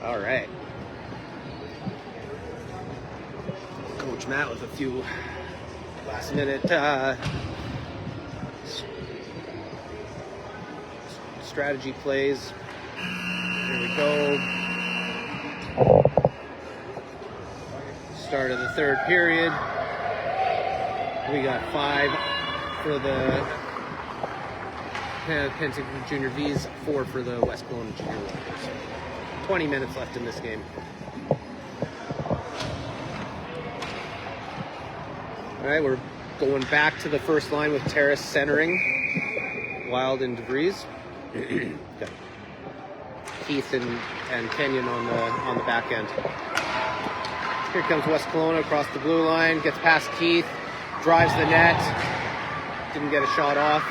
All right. Coach Matt with a few last minute strategy plays. Here we go. Start of the third period. We got 5 for the Penticton Junior Vees, 4 for the West Kelowna Junior Warriors. 20 minutes left in this game. All right, we're going back to the first line with Terrace centering. Wild and DeVries. Got Keith and Kenyon on the back end. Here comes West Kelowna across the blue line, gets past Keith, drives the net, didn't get a shot off.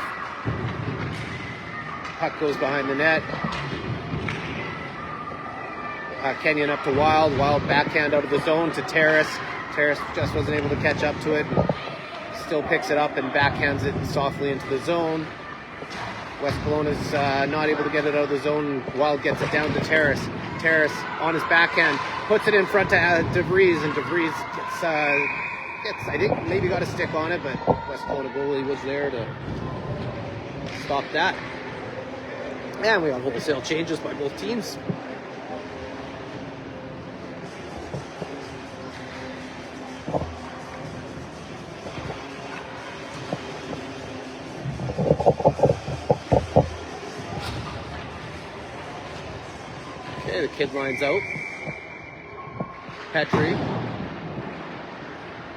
Puck goes behind the net. Kenyon up to Wild. Wild backhand out of the zone to Terrace. Terrace just wasn't able to catch up to it. Still picks it up and backhands it softly into the zone. West Kelowna's not able to get it out of the zone. Wild gets it down to Terrace. Terrace on his backhand puts it in front to DeVries, and DeVries gets I think maybe got a stick on it, but West Kelowna goalie was there to stop that. And we got wholesale changes by both teams. Okay, the kid lines out. Petrie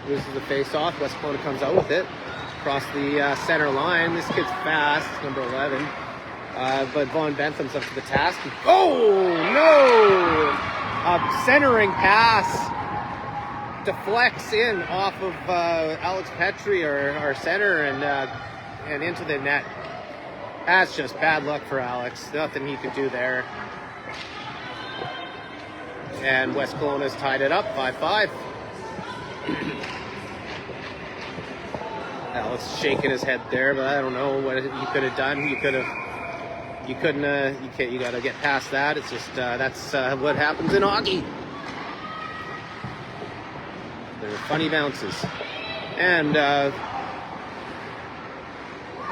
loses the face-off. West Kelowna comes out with it across the center line. This kid's fast, number 11. But Vaughn Bentham's up to the task. Oh, no! A centering pass deflects in off of Alex Petrie, our center, and into the net. That's just bad luck for Alex. Nothing he could do there. And West Kelowna's tied it up 5-5. Alex shaking his head there, but I don't know what he could have done. You got to get past that. It's just that's what happens in hockey. They're funny bounces, and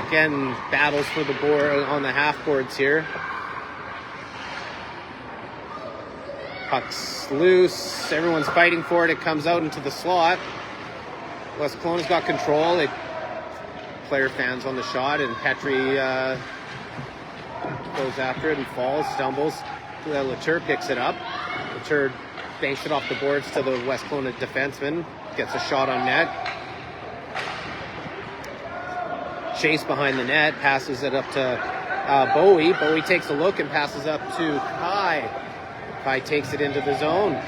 again battles for the board on the half boards here. Puck's loose. Everyone's fighting for it. It comes out into the slot. West Kelowna's got control. Player fans on the shot, and Petrie goes after it and falls, stumbles. Latour picks it up. Latour banks it off the boards to the West Kelowna defenseman. Gets a shot on net. Chase behind the net. Passes it up to Bowie. Bowie takes a look and passes up to Kai. Kai takes it into the zone.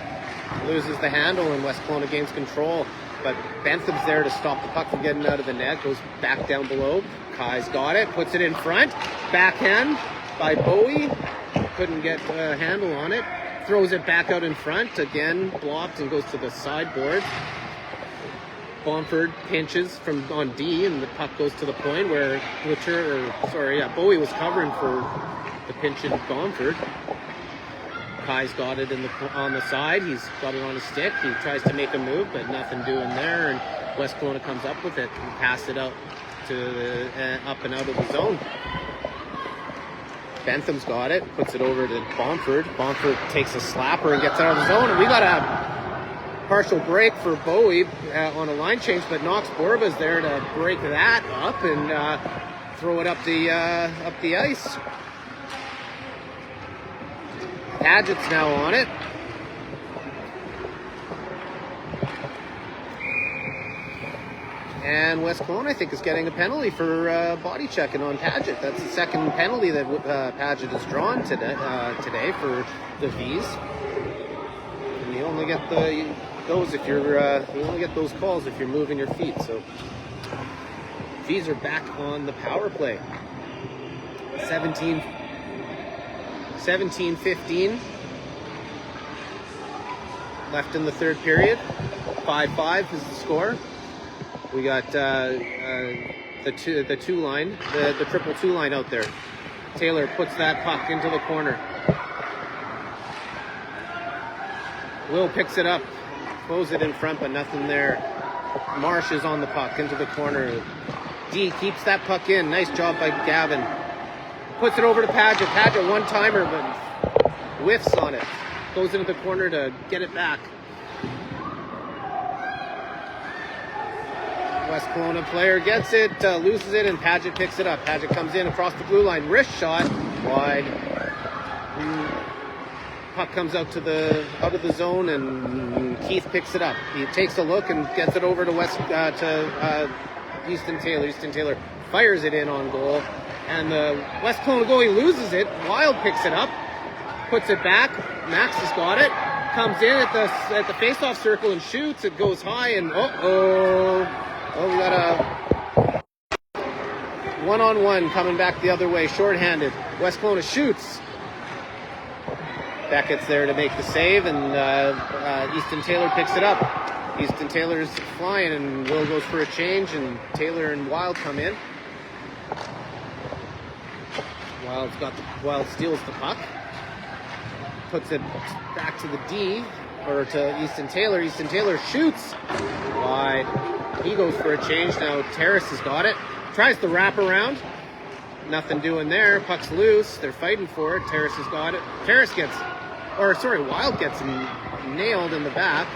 Loses the handle, and West Kelowna gains control. But Bentham's there to stop the puck from getting out of the net. Goes back down below. Kai's got it. Puts it in front. Backhand by Bowie. Couldn't get a handle on it. Throws it back out in front. Again, blocked and goes to the sideboard. Bomford pinches from on D, and the puck goes to the point where Bowie was covering for the pinch in Bomford. Kai's got it on the side. He's got it on his stick. He tries to make a move, but nothing doing there. And West Kelowna comes up with it and passes it out to up and out of the zone. Bentham's got it, puts it over to Bomford. Bomford takes a slapper and gets out of the zone. And we got a partial break for Bowie on a line change, but Knox Borba's there to break that up and throw it up the ice. Padgett's now on it. And West Kelowna, I think, is getting a penalty for body checking on Padgett. That's the second penalty that Padgett has drawn today for the Vees. And you only get those if you're you only get those calls if you're moving your feet. So Vees are back on the power play. 17-15 left in the third period. 5-5 is the score. We got the two line, the triple two line out there. Taylor puts that puck into the corner. Will picks it up, throws it in front, but nothing there. Marsh is on the puck into the corner. D keeps that puck in. Nice job by Gavin. Puts it over to Paget. Paget one-timer, but whiffs on it. Goes into the corner to get it back. West Kelowna player gets it, loses it, and Paget picks it up. Paget comes in across the blue line. Wrist shot, wide. Puck comes out of the zone, and Keith picks it up. He takes a look and gets it over to Easton Taylor. Easton Taylor fires it in on goal, and the West Kelowna goalie loses it. Wild picks it up, puts it back. Max has got it. Comes in at the face-off circle and shoots. It goes high, and we got a one-on-one coming back the other way, shorthanded. West Kelowna shoots. Beckett's there to make the save, and Easton Taylor picks it up. Easton Taylor's flying, and Will goes for a change, and Taylor and Wild come in. Wild steals the puck, puts it back to the D, or to Easton Taylor. Easton Taylor shoots wide. He goes for a change. Now Terrace has got it. Tries the wrap around. Nothing doing there. Puck's loose. They're fighting for it. Terrace has got it. Wild gets him nailed in the back.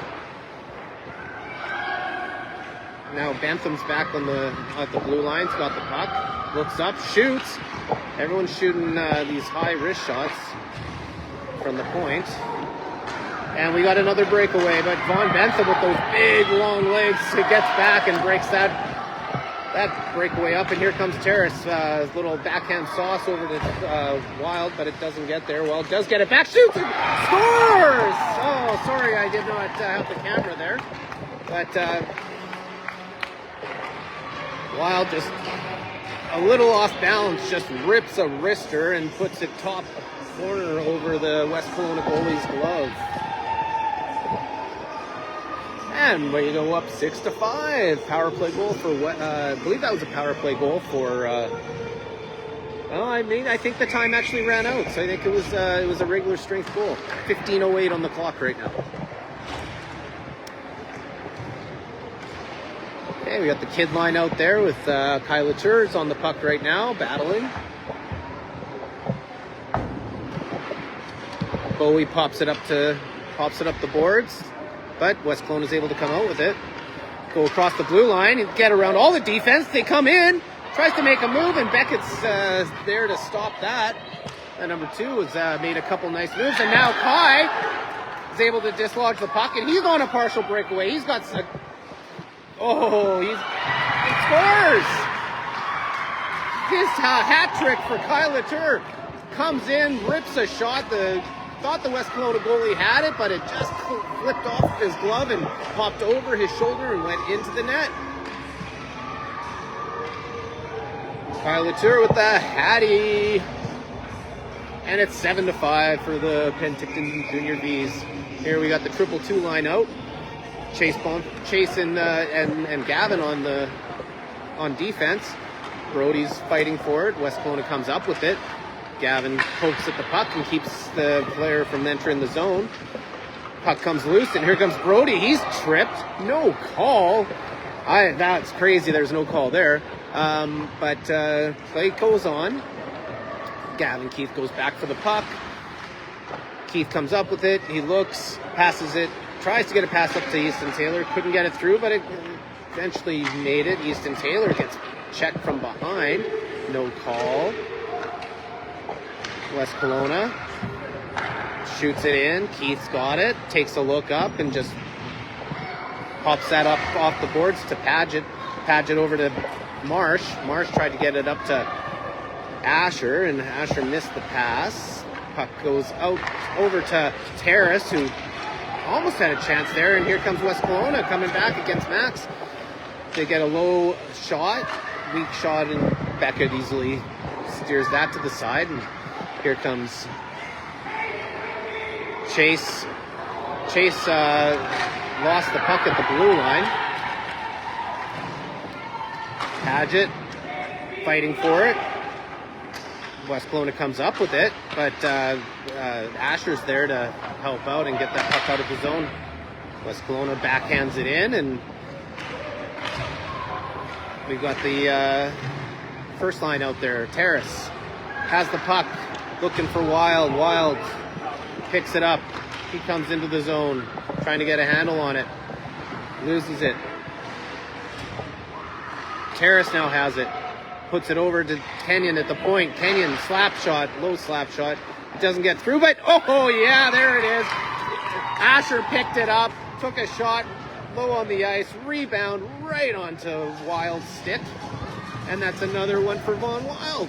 Now Bentham's back at the blue line. He's got the puck. Looks up, shoots. Everyone's shooting these high wrist shots from the point. And we got another breakaway, but Von Bentham with those big long legs, he gets back and breaks that breakaway up. And here comes Terrace, little backhand sauce over to Wild, but it doesn't get there. Wild does get it back, shoots, and scores! Oh, sorry, I did not have the camera there. But Wild just a little off balance, just rips a wrister and puts it top corner over the West Kelowna goalie's glove. And we go up 6-5. Power play goal for I believe that was a power play goal for. I think the time actually ran out, so I think it was a regular strength goal. 15:08 on the clock right now. Okay, we got the kid line out there with Kyla Turz on the puck right now, battling. Bowie pops it up the boards. But West Kelowna is able to come out with it. Go across the blue line and get around all the defense. They come in, tries to make a move, and Beckett's there to stop that. And number 2 has made a couple nice moves, and now Kai is able to dislodge the puck, and he's on a partial breakaway. He's got he scores! His hat trick for Kyle Latour comes in, rips a shot. Thought the West Kelowna goalie had it, but it just flipped off his glove and popped over his shoulder and went into the net. Kyle Latour with the hattie. And it's 7-5 for the Penticton Junior Vees. Here we got the 2-2 line out. Chase and Gavin on defense. Brody's fighting for it. West Kelowna comes up with it. Gavin pokes at the puck and keeps the player from entering the zone. Puck comes loose, and here comes Brody. He's tripped. No call. That's crazy. There's no call there. But play goes on. Gavin Keith goes back for the puck. Keith comes up with it. He looks, passes it, tries to get a pass up to Easton Taylor. Couldn't get it through, but it eventually made it. Easton Taylor gets checked from behind. No call. West Kelowna shoots it in. Keith's got it. Takes a look up and just pops that up off the boards to Paget. Paget over to Marsh. Marsh tried to get it up to Asher, and Asher missed the pass. Puck goes out over to Terrace, who almost had a chance there. And here comes West Kelowna coming back against Max. They get a low shot, weak shot, and Beckett easily steers that to the side. And here comes Chase. Chase lost the puck at the blue line. Paget fighting for it. West Kelowna comes up with it, but Asher's there to help out and get that puck out of the zone. West Kelowna backhands it in, and we've got the first line out there. Terrace has the puck, looking for Wild. Wild picks it up. He comes into the zone, trying to get a handle on it. Loses it. Terrace now has it. Puts it over to Kenyon at the point. Kenyon, slap shot, low slap shot. It doesn't get through, but oh yeah, there it is. Asher picked it up, took a shot, low on the ice, rebound right onto Wild's stick. And that's another one for Vaughn Wild.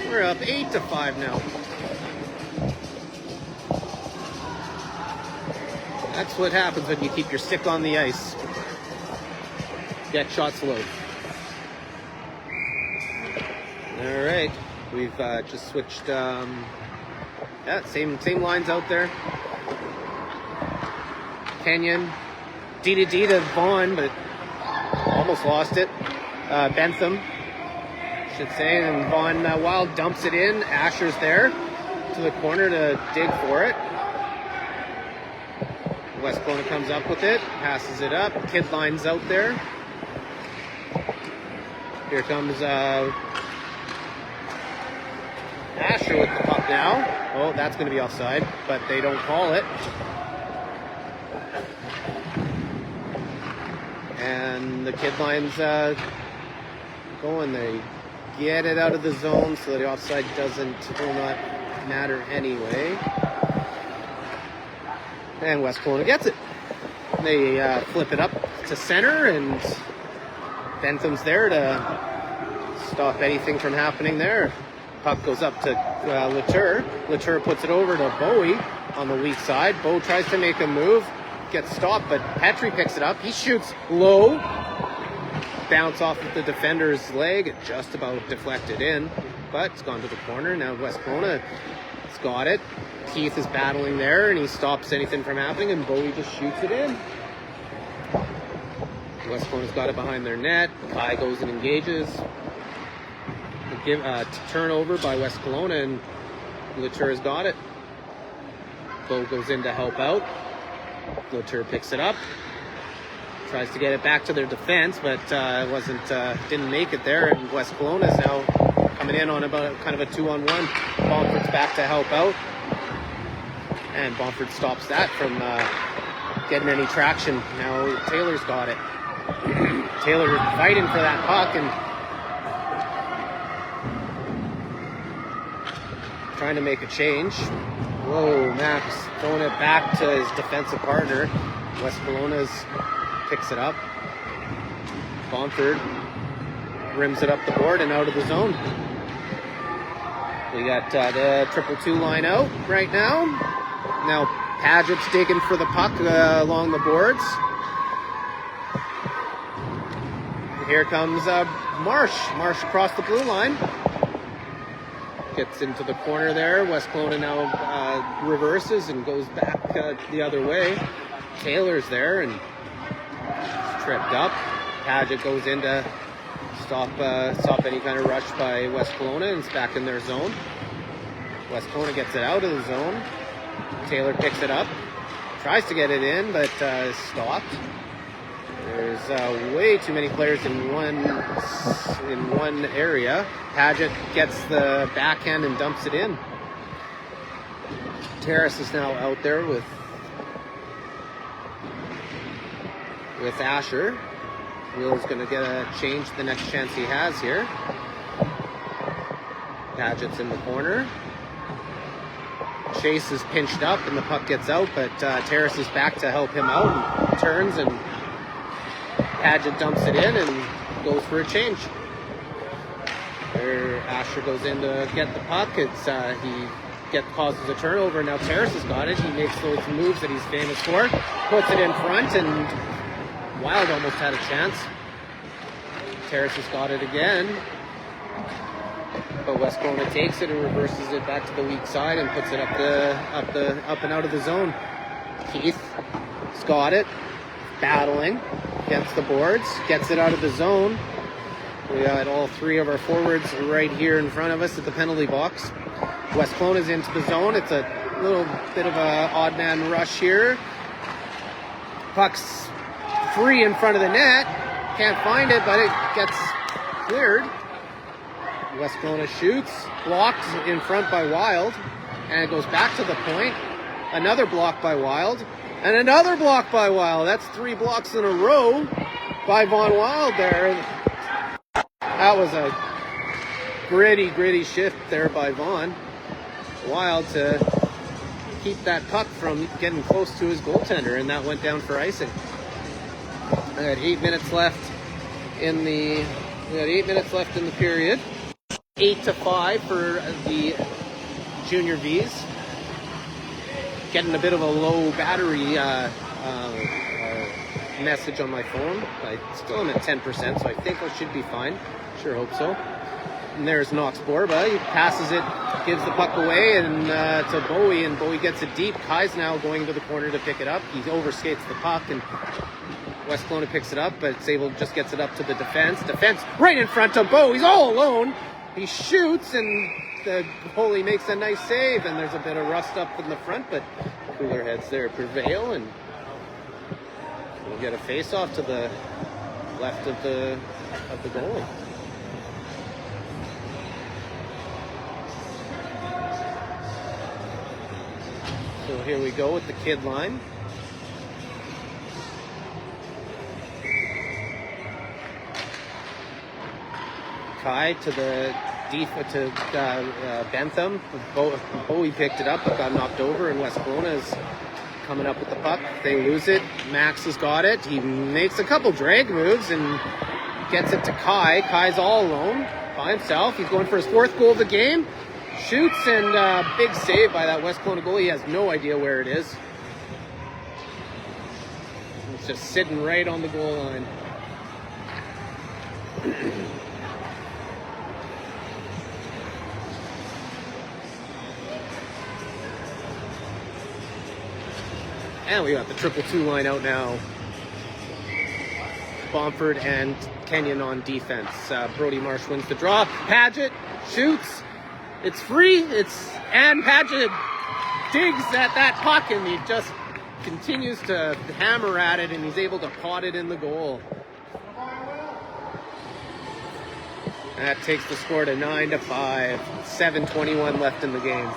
We're up 8-5 now. That's what happens when you keep your stick on the ice. Get shots low. All right, we've just switched. Same lines out there. Kenyon, D to D to Vaughn, but almost lost it. Bentham, should say, and Vaughn Wild dumps it in. Asher's there to the corner to dig for it. West Kelowna comes up with it, passes it up. Kid line's out there. Here comes Asher with the puck now. Oh, that's going to be offside, but they don't call it. And the kid line's going. They get it out of the zone so that the offside will not matter anyway. And West Kelowna gets it. They flip it up to center, and Bentham's there to stop anything from happening there. Puck goes up to Latour. Latour puts it over to Bowie on the weak side. Bowie tries to make a move, gets stopped, but Petrie picks it up. He shoots low. Bounce off of the defender's leg. It just about deflected in, but it's gone to the corner. Now West Kelowna has got it. Keith is battling there, and he stops anything from happening, and Bowie just shoots it in. West Kelowna's got it behind their net. Kai goes and engages. Turnover by West Kelowna, and Latour's got it. Bo goes in to help out. Latour picks it up. Tries to get it back to their defense, but didn't make it there. And West Kelowna is now coming in on about kind of a 2-on-1. Bomford's back to help out, and Bomford stops that from getting any traction. Now Taylor's got it. Taylor fighting for that puck and trying to make a change. Whoa, Max throwing it back to his defensive partner. West Kelowna's picks it up. Bomford rims it up the board and out of the zone. We got the 2-2 line out right now. Now Padgett's digging for the puck along the boards. Here comes Marsh. Marsh across the blue line. Gets into the corner there. West Kelowna now reverses and goes back the other way. Taylor's there and tripped up. Padgett goes in to stop any kind of rush by West Kelowna, and it's back in their zone. West Kelowna gets it out of the zone. Taylor picks it up. Tries to get it in, but stopped. There's way too many players in one area. Padgett gets the backhand and dumps it in. Terrace is now out there with Asher. Will's going to get a change the next chance he has here. Padgett's in the corner. Chase is pinched up and the puck gets out, but Terrace is back to help him out and turns, and Padgett dumps it in and goes for a change. There, Asher goes in to get the puck. Causes a turnover. Now Terrace has got it. He makes those moves that he's famous for. Puts it in front, and Wild almost had a chance. Terrace has got it again. But West Kelowna takes it and reverses it back to the weak side and puts it up and out of the zone. Keith's got it. Battling against the boards. Gets it out of the zone. We got all three of our forwards right here in front of us at the penalty box. West Kelowna's into the zone. It's a little bit of a odd man rush here. Puck's free in front of the net. Can't find it, but it gets cleared. West Kelowna shoots. Blocked in front by Wild. And it goes back to the point. Another block by Wild. And another block by Wild. That's 3 blocks in a row by Von Wild there. That was a gritty shift there by Vaughn. Wild to keep that puck from getting close to his goaltender, and that went down for icing. We had 8 minutes left in the period. 8-5 for the junior Vees. Getting a bit of a low battery message on my phone. I still am at 10%, so I think I should be fine. Sure hope so. And there's Knox Borba. He passes it, gives the puck away, and to Bowie, and Bowie gets it deep. Kai's now going to the corner to pick it up. He overskates the puck, and West Kelowna picks it up, but just gets it up to the defense. Defense right in front of Bowie. He's all alone. He shoots, and the goalie makes a nice save, and there's a bit of rust up in the front, but cooler heads there prevail, and we'll get a face-off to the left of the goalie. So here we go with the kid line. Kai to the Bentham. Bowie picked it up, but got knocked over, and West Kelowna is coming up with the puck. They lose it. Max has got it. He makes a couple drag moves and gets it to Kai. Kai's all alone by himself. He's going for his 4th goal of the game. Shoots, and big save by that West Kelowna goalie. He has no idea where it is. It's just sitting right on the goal line. And we got the 2-2 line out now. Bomford and Kenyon on defense. Brody Marsh wins the draw. Paget shoots. It's free. And Paget digs at that puck, and he just continues to hammer at it, and he's able to pot it in the goal. That takes the score to 9-5. 7:21 left in the game.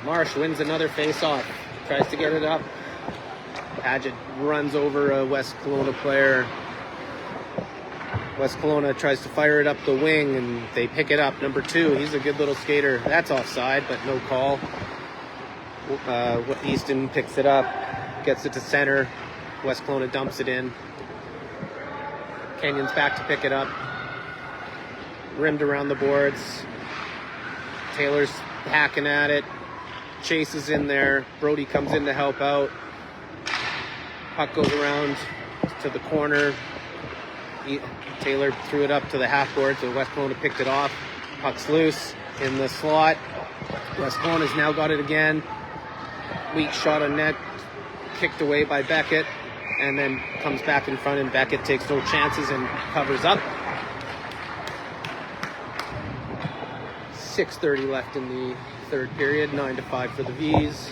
Marsh wins another face-off. Tries to get it up. Paget runs over a West Kelowna player. West Kelowna tries to fire it up the wing, and they pick it up. Number 2, he's a good little skater. That's offside, but no call. Easton picks it up, gets it to center. West Kelowna dumps it in. Kenyon's back to pick it up. Rimmed around the boards. Taylor's hacking at it. Chase is in there. Brody comes in to help out. Puck goes around to the corner. Taylor threw it up to the half board, so West Kelowna picked it off. Puck's loose in the slot. West Kelowna's now got it again. Weak shot on net, kicked away by Beckett, and then comes back in front, and Beckett takes no chances and covers up. 6:30 left in the 3rd period. 9-5 for the Vees.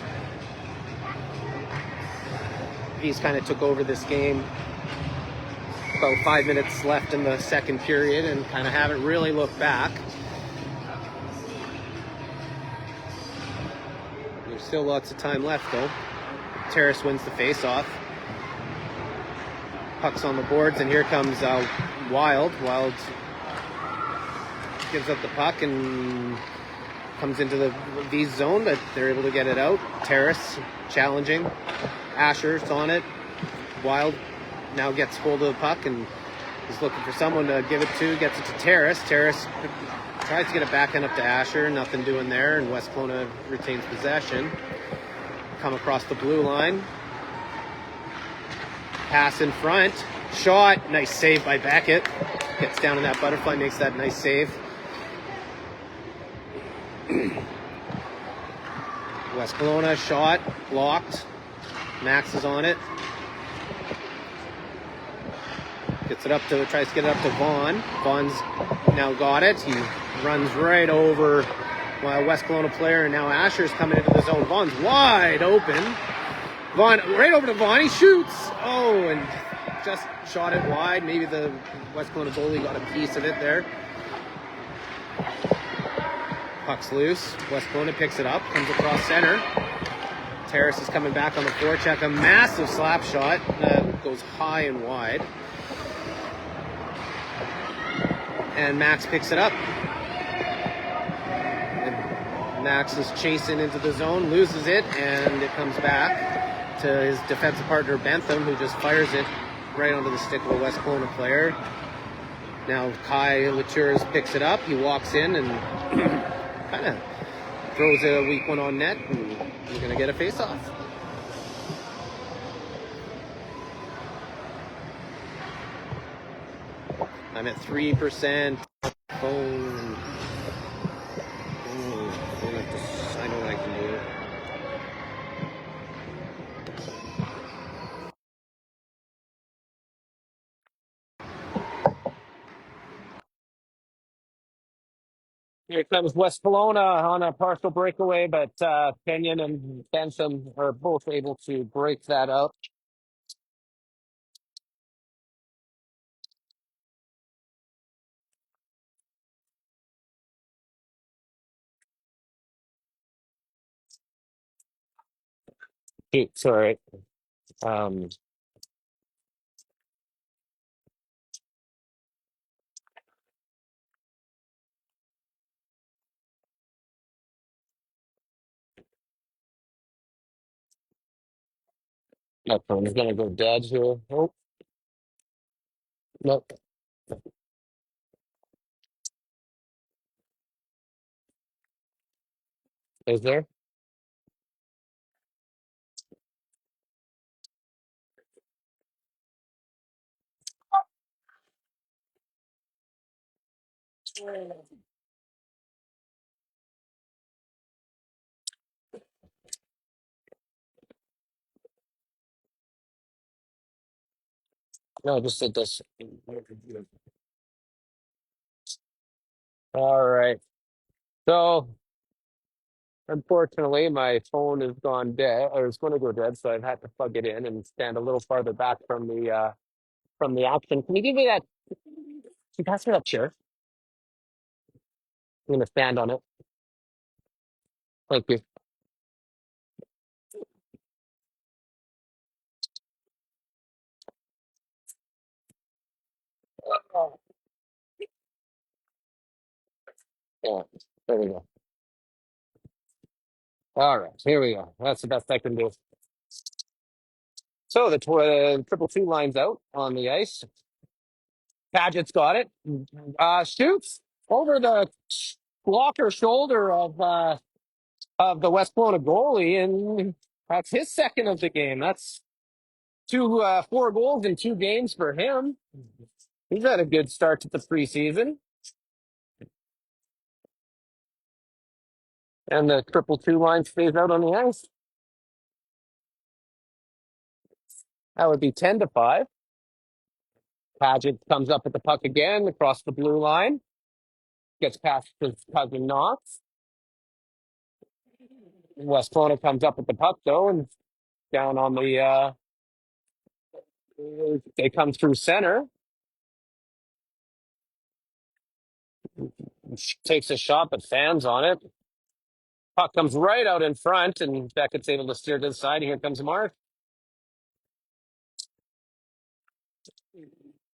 Vees kind of took over this game. About 5 minutes left in the 2nd period, and kind of haven't really looked back. There's still lots of time left, though. Terrace wins the face-off. Puck's on the boards, and here comes Wild. Wild gives up the puck and comes into the Vees zone, but they're able to get it out. Terrace challenging. Asher's on it. Wild now gets hold of the puck and is looking for someone to give it to. Gets it to Terrace. Terrace tries to get it backhand up to Asher. Nothing doing there, and West Kelowna retains possession. Come across the blue line. Pass in front. Shot. Nice save by Beckett. Gets down in that butterfly, makes that nice save. West Kelowna shot, blocked. Max is on it. Tries to get it up to Vaughn. Vaughn's now got it. He runs right over a West Kelowna player, and now Asher's coming into the zone. Vaughn's wide open. Vaughn, right over to Vaughn. He shoots. Oh, and just shot it wide. Maybe the West Kelowna goalie got a piece of it there. Puck's loose. West Kelowna picks it up, comes across center. Terrace is coming back on the forecheck. A massive slap shot goes high and wide. And Max picks it up. And Max is chasing into the zone, loses it, and it comes back to his defensive partner Bentham, who just fires it right onto the stick of a West Kelowna player. Now Kai Latours picks it up. He walks in and kind of throws a weak one on net, and we're going to get a face-off. I'm at 3%. Phone. I know what I can do. Here comes West Kelowna on a partial breakaway, but Kenyon and Bentham are both able to break that up. Sorry. My phone is going to go dead here. Oh, nope. Is there? No, just did this. All right. So, unfortunately, my phone has gone dead, or it's going to go dead, so I've had to plug it in and stand a little farther back from the action. Can you give me that? Can you pass me that chair? I'm going to stand on it. Thank you. Yeah, there we go. All right, here we go. That's the best I can do. So the triple two lines out on the ice. Paget's got it. Shoots over the blocker shoulder of the West Kelowna goalie, and that's his second of the game. That's 4 goals in 2 games for him. He's had a good start to the preseason. And the triple two line stays out on the ice. That would be 10-5. Paget comes up with the puck again across the blue line. Gets past his cousin Knox. West Kelowna comes up with the puck though, and down on the they come through center. Takes a shot, but fans on it. Puck comes right out in front, and Beckett's able to steer to the side. Here comes Mark.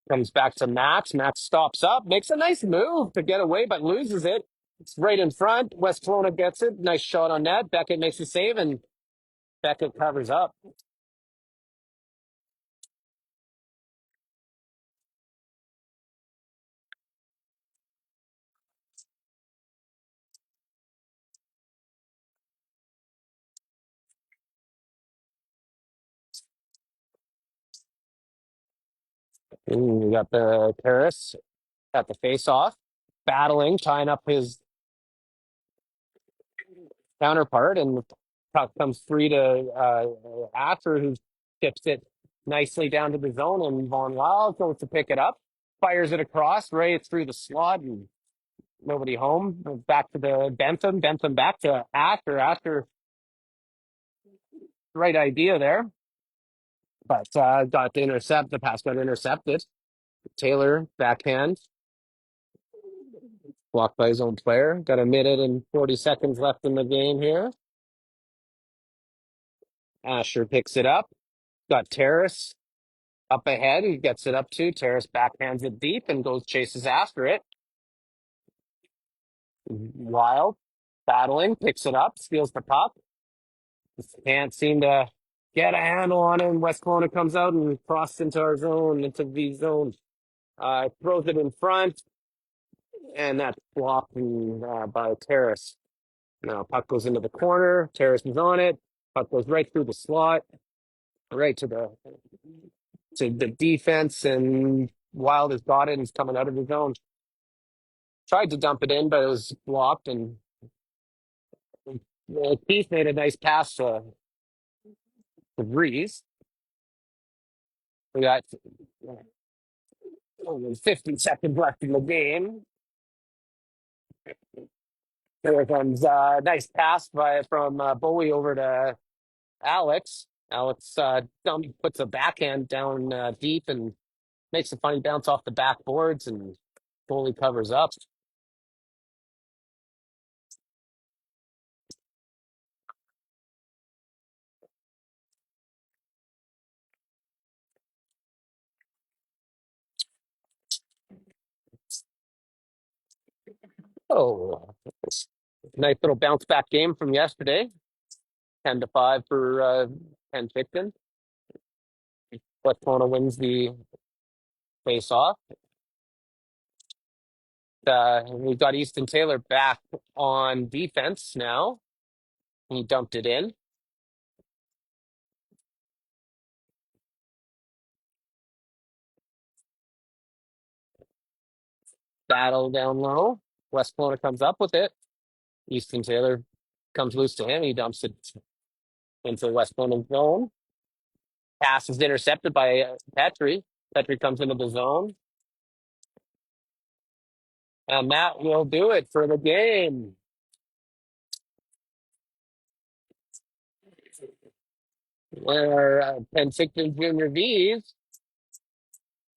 Comes back to Max. Max stops up, makes a nice move to get away, but loses it. It's right in front. West Kelowna gets it. Nice shot on net. Beckett makes the save, and Beckett covers up. We got the Paris at the face-off, battling, tying up his counterpart, and the puck comes free to Asher, who tips it nicely down to the zone, and Von Wild goes to pick it up, fires it across, right through the slot, and nobody home. Back to the Bentham. Bentham back to Asher. Asher, right idea there, but got the intercept. The pass got intercepted. Taylor backhand, blocked by his own player. Got a minute and 40 seconds left in the game here. Asher picks it up. Got Terrace up ahead. He gets it up to Terrace, backhands it deep and goes chases after it. Wild battling, picks it up, steals the puck. Just can't seem to get a handle on it. And West Kelowna comes out and crosses into our zone, into the zone. Throws it in front, and that's blocked by Terrace. Now puck goes into the corner. Terrace is on it. Puck goes right through the slot, right to the defense, and Wild has got it and is coming out of his zone. Tried to dump it in, but it was blocked, and Keith made a nice pass to Vees. We got only 15 seconds left in the game. Here comes a nice pass from Bowie over to Alex. Alex puts a backhand down deep and makes a funny bounce off the backboards, and goalie covers up. Oh, nice little bounce back game from yesterday. 10-5 for Penticton. West Kelowna wins the face-off. We've got Easton Taylor back on defense now. He dumped it in. Battle down low. West Kelowna comes up with it. Easton Taylor comes loose to him. He dumps it into West Kelowna zone. Pass is intercepted by Petrie. Petrie comes into the zone. And that will do it for the game. Where Penticton Junior Vees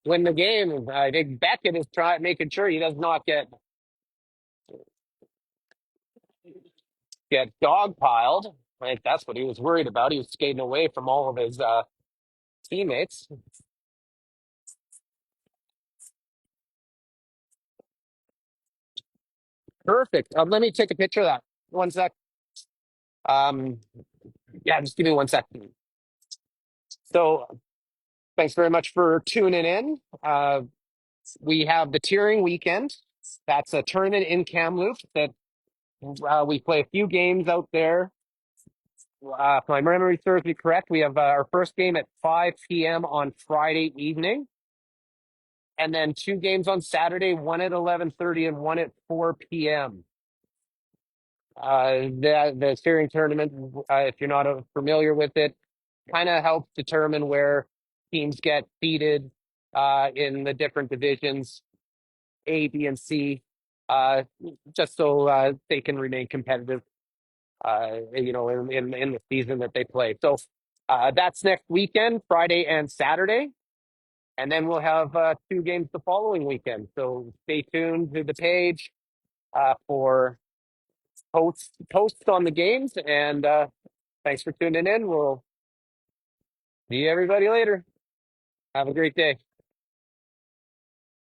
win the game. I think Beckett is making sure he does not get dogpiled. I think that's what he was worried about. He was skating away from all of his teammates. Perfect. Let me take a picture of that. One sec. Um, yeah, just give me 1 second. So, thanks very much for tuning in. We have the Tearing Weekend. That's a tournament in Kamloops that we play a few games out there. If my memory serves me correct, we have our first game at 5 p.m. on Friday evening, and then two games on Saturday, one at 11:30 and one at 4 p.m. The steering tournament, if you're not familiar with it, kind of helps determine where teams get seeded in the different divisions, A, B, and C, uh, just so they can remain competitive, in the season that they play. So that's next weekend, Friday and Saturday. And then we'll have two games the following weekend. So stay tuned to the page for posts on the games. And thanks for tuning in. We'll see everybody later. Have a great day.